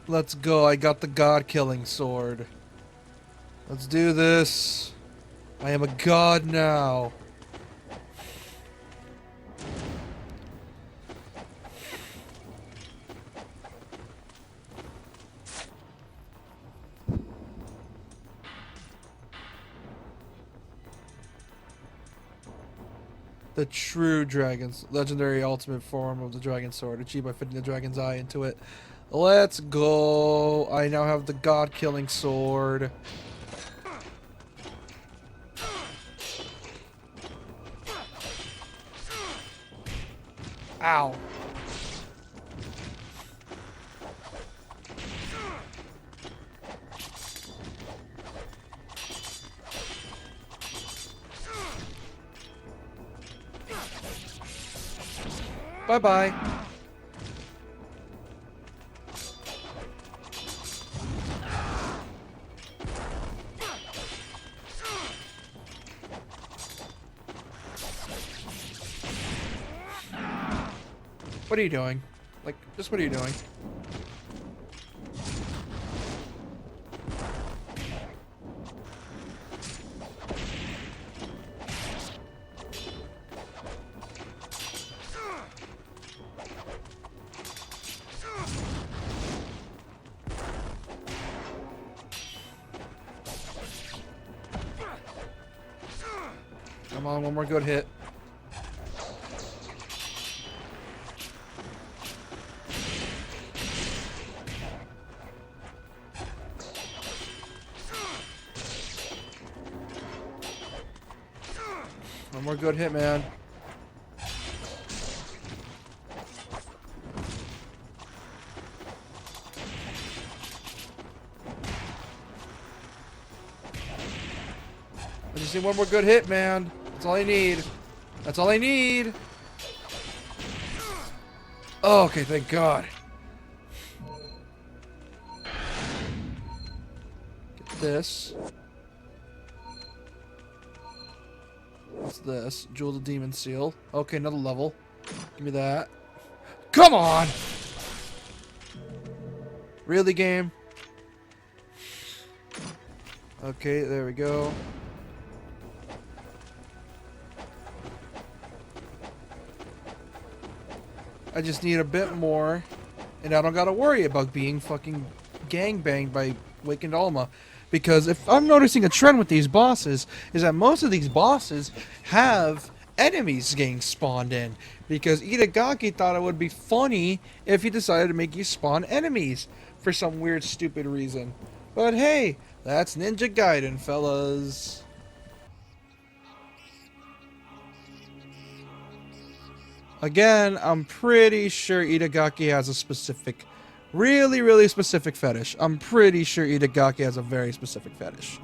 Let's go, I got the god-killing sword. Let's do this. I am a god now. The true dragon's legendary ultimate form of the dragon sword, achieved by fitting the dragon's eye into it. Let's go. I now have the god-killing sword. Ow. Bye-bye. What are you doing? Like, just what are you doing? Come on, one more good hit. One more good hit, man. I just need one more good hit, man. That's all I need. That's all I need. Oh, okay, thank God. Get this. What's this? Jewel of the Demon Seal. Okay, another level. Give me that. Come on! Really, game? Okay, there we go. I just need a bit more, and I don't gotta worry about being fucking gangbanged by Wakened Alma. Because if I'm noticing a trend with these bosses, is that most of these bosses have enemies getting spawned in. Because Itagaki thought it would be funny if he decided to make you spawn enemies for some weird, stupid reason. But hey, that's Ninja Gaiden, fellas. Again, I'm pretty sure Itagaki has a specific, really specific fetish. I'm pretty sure Itagaki has a very specific fetish.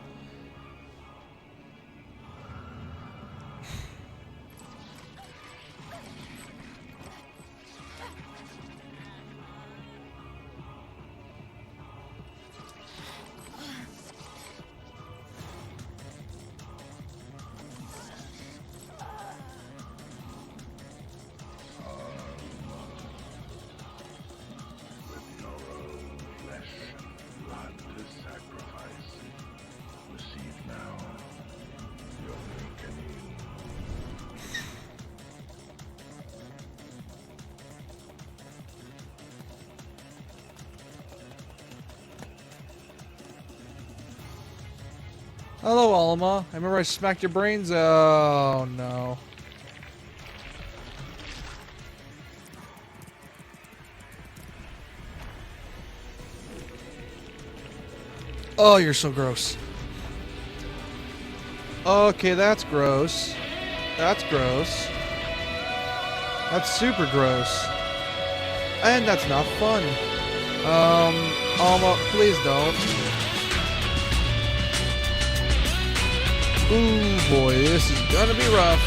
Hello, Alma. I remember I smacked your brains. Oh, no. Oh, you're so gross. Okay, that's gross. That's gross. That's super gross. And that's not fun. Alma, please don't. Ooh, boy, this is gonna be rough.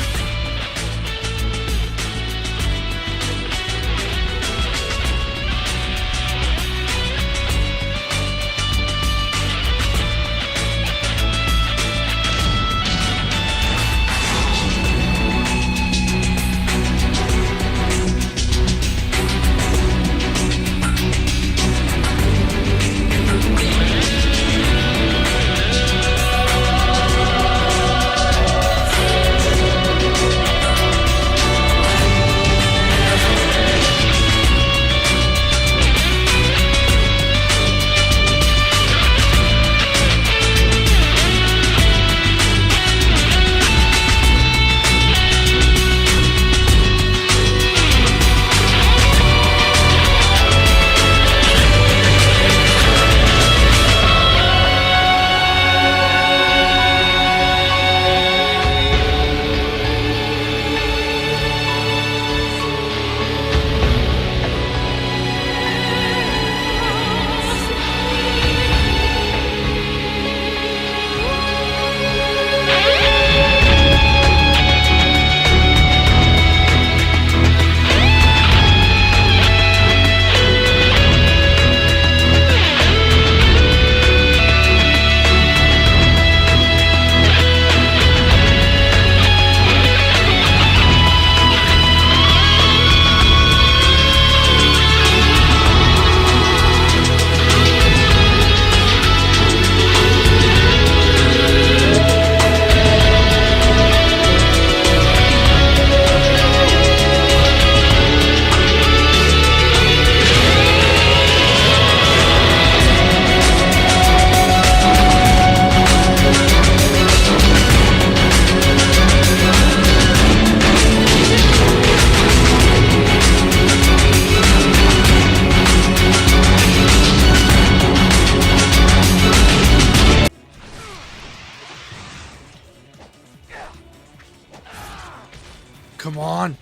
Come on.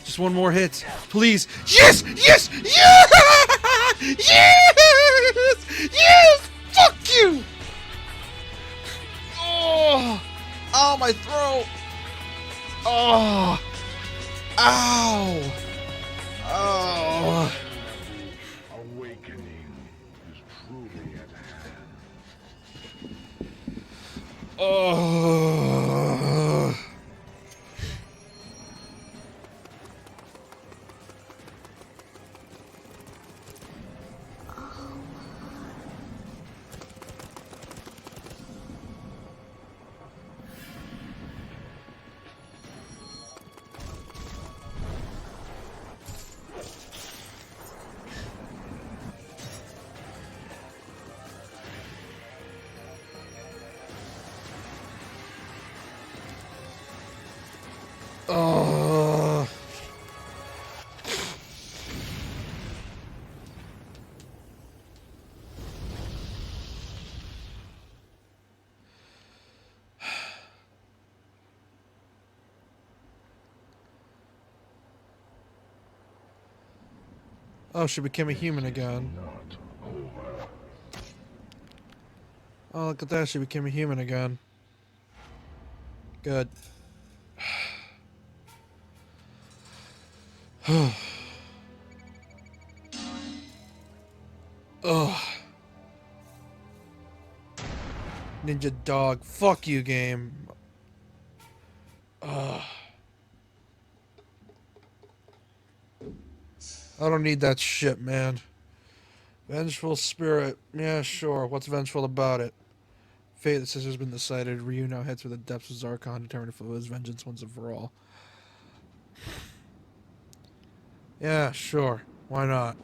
Just one more hit. Please. Yes! Yes! Yes! Yes! Yes! Fuck you! Oh! Ow, my throat! Oh! Ow! Oh! Awakening is truly at hand. Oh! Oh! Oh, she became a human again. Not over. Oh, look at that. She became a human again. Good. Ugh. Ninja dog. Fuck you, game. Ugh. I don't need that shit, man. Vengeful spirit. Yeah, sure. What's vengeful about it? Fate, the sister's been decided. Ryu now heads for the depths of Zarkon, determined to fulfill his vengeance once and for all. Yeah, sure. Why not?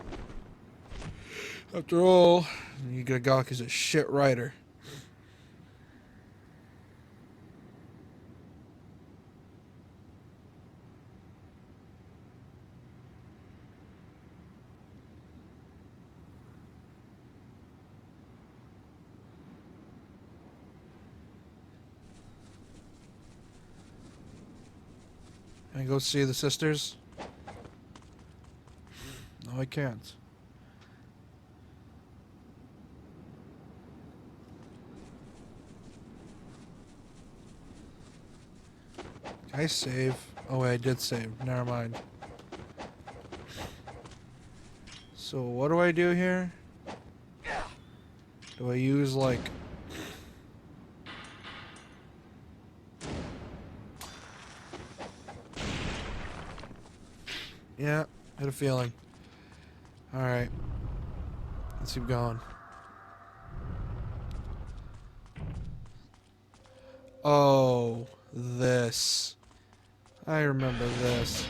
After all, Yugagak is a shit writer. Can I go see the sisters? No, I can't. Can I save? Oh wait, I did save. Never mind. So what do I do here? Do I use like... Yeah, I had a feeling. Alright. Let's keep going. Oh, this. I remember this.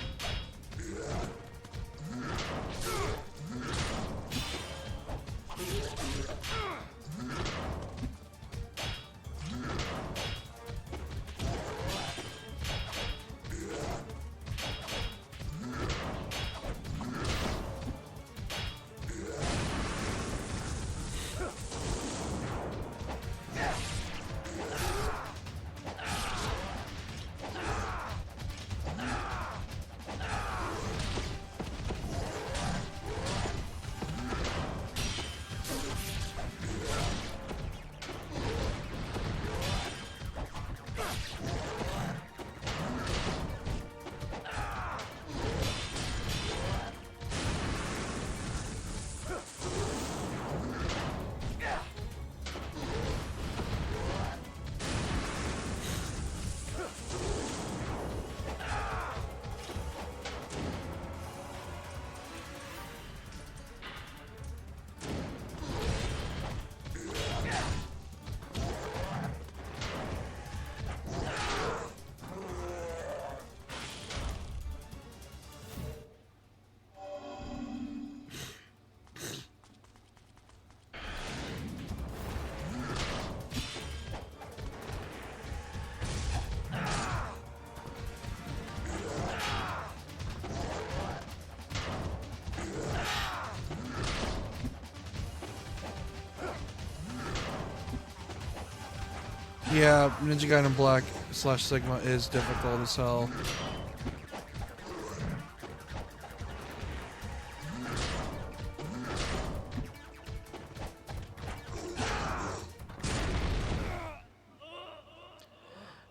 Yeah, Ninja Gaiden Black / Sigma is difficult as hell.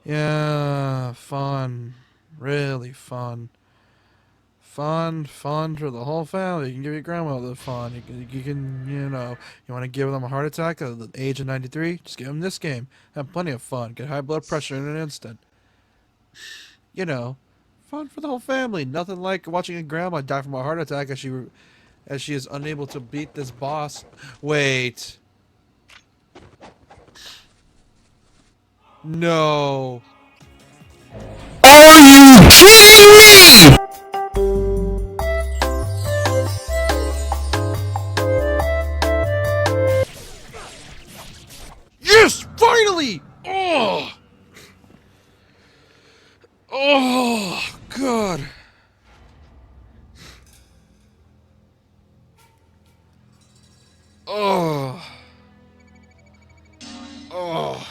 Yeah, fun. Really fun. Fun for the whole family. You can give your grandma the fun. You can, you know, you want to give them a heart attack at the age of 93? Just give them this game. Have plenty of fun. Get high blood pressure in an instant. You know, fun for the whole family. Nothing like watching a grandma die from a heart attack as she is unable to beat this boss. Wait. No. Are you kidding me? Yes! Finally! Oh! Oh, God. Oh. Oh.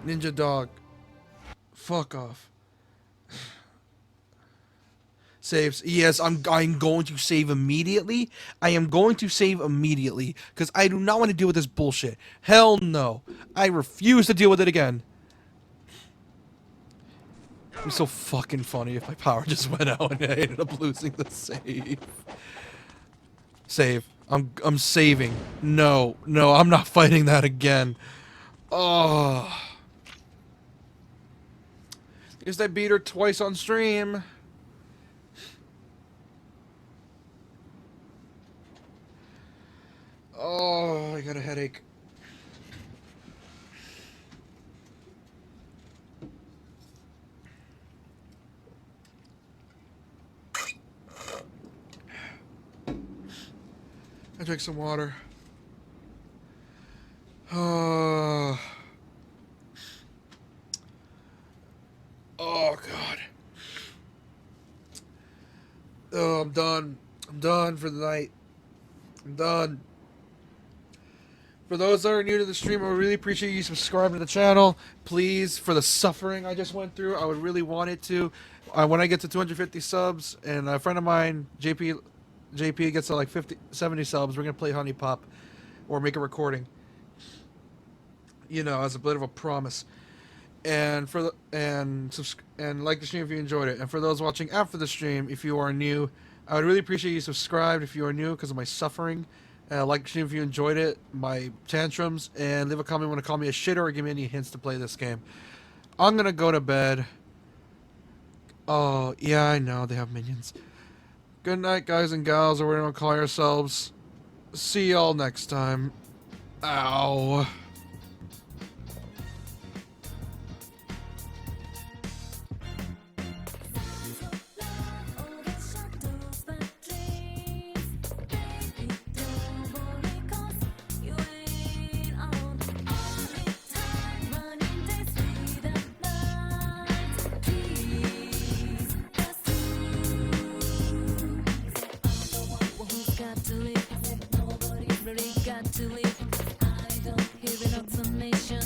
Ninja dog. Fuck off. Saves. Yes, I'm going to save immediately. I am going to save immediately because I do not want to deal with this bullshit. Hell no. I refuse to deal with it again. It'd be so fucking funny if my power just went out and I ended up losing the save. Save. I'm saving. No, I'm not fighting that again. Oh. At least I beat her twice on stream. Oh, I got a headache. I drink some water. Oh, oh God. Oh, I'm done. I'm done for the night. I'm done. For those that are new to the stream, I would really appreciate you subscribing to the channel. Please, for the suffering I just went through, I would really want it to. When I get to 250 subs, and a friend of mine, JP gets to like 70 subs, we're gonna play Honey Pop, or make a recording. You know, as a bit of a promise. And and like the stream if you enjoyed it. And for those watching after the stream, if you are new, I would really appreciate you subscribe if you are new because of my suffering. Like the stream if you enjoyed it, my tantrums, and leave a comment when to call me a shitter or give me any hints to play this game. I'm gonna go to bed. Oh yeah, I know they have minions. Good night, guys and gals, or whatever we call ourselves. See y'all next time. Ow. Got to leave. I don't hear an automation.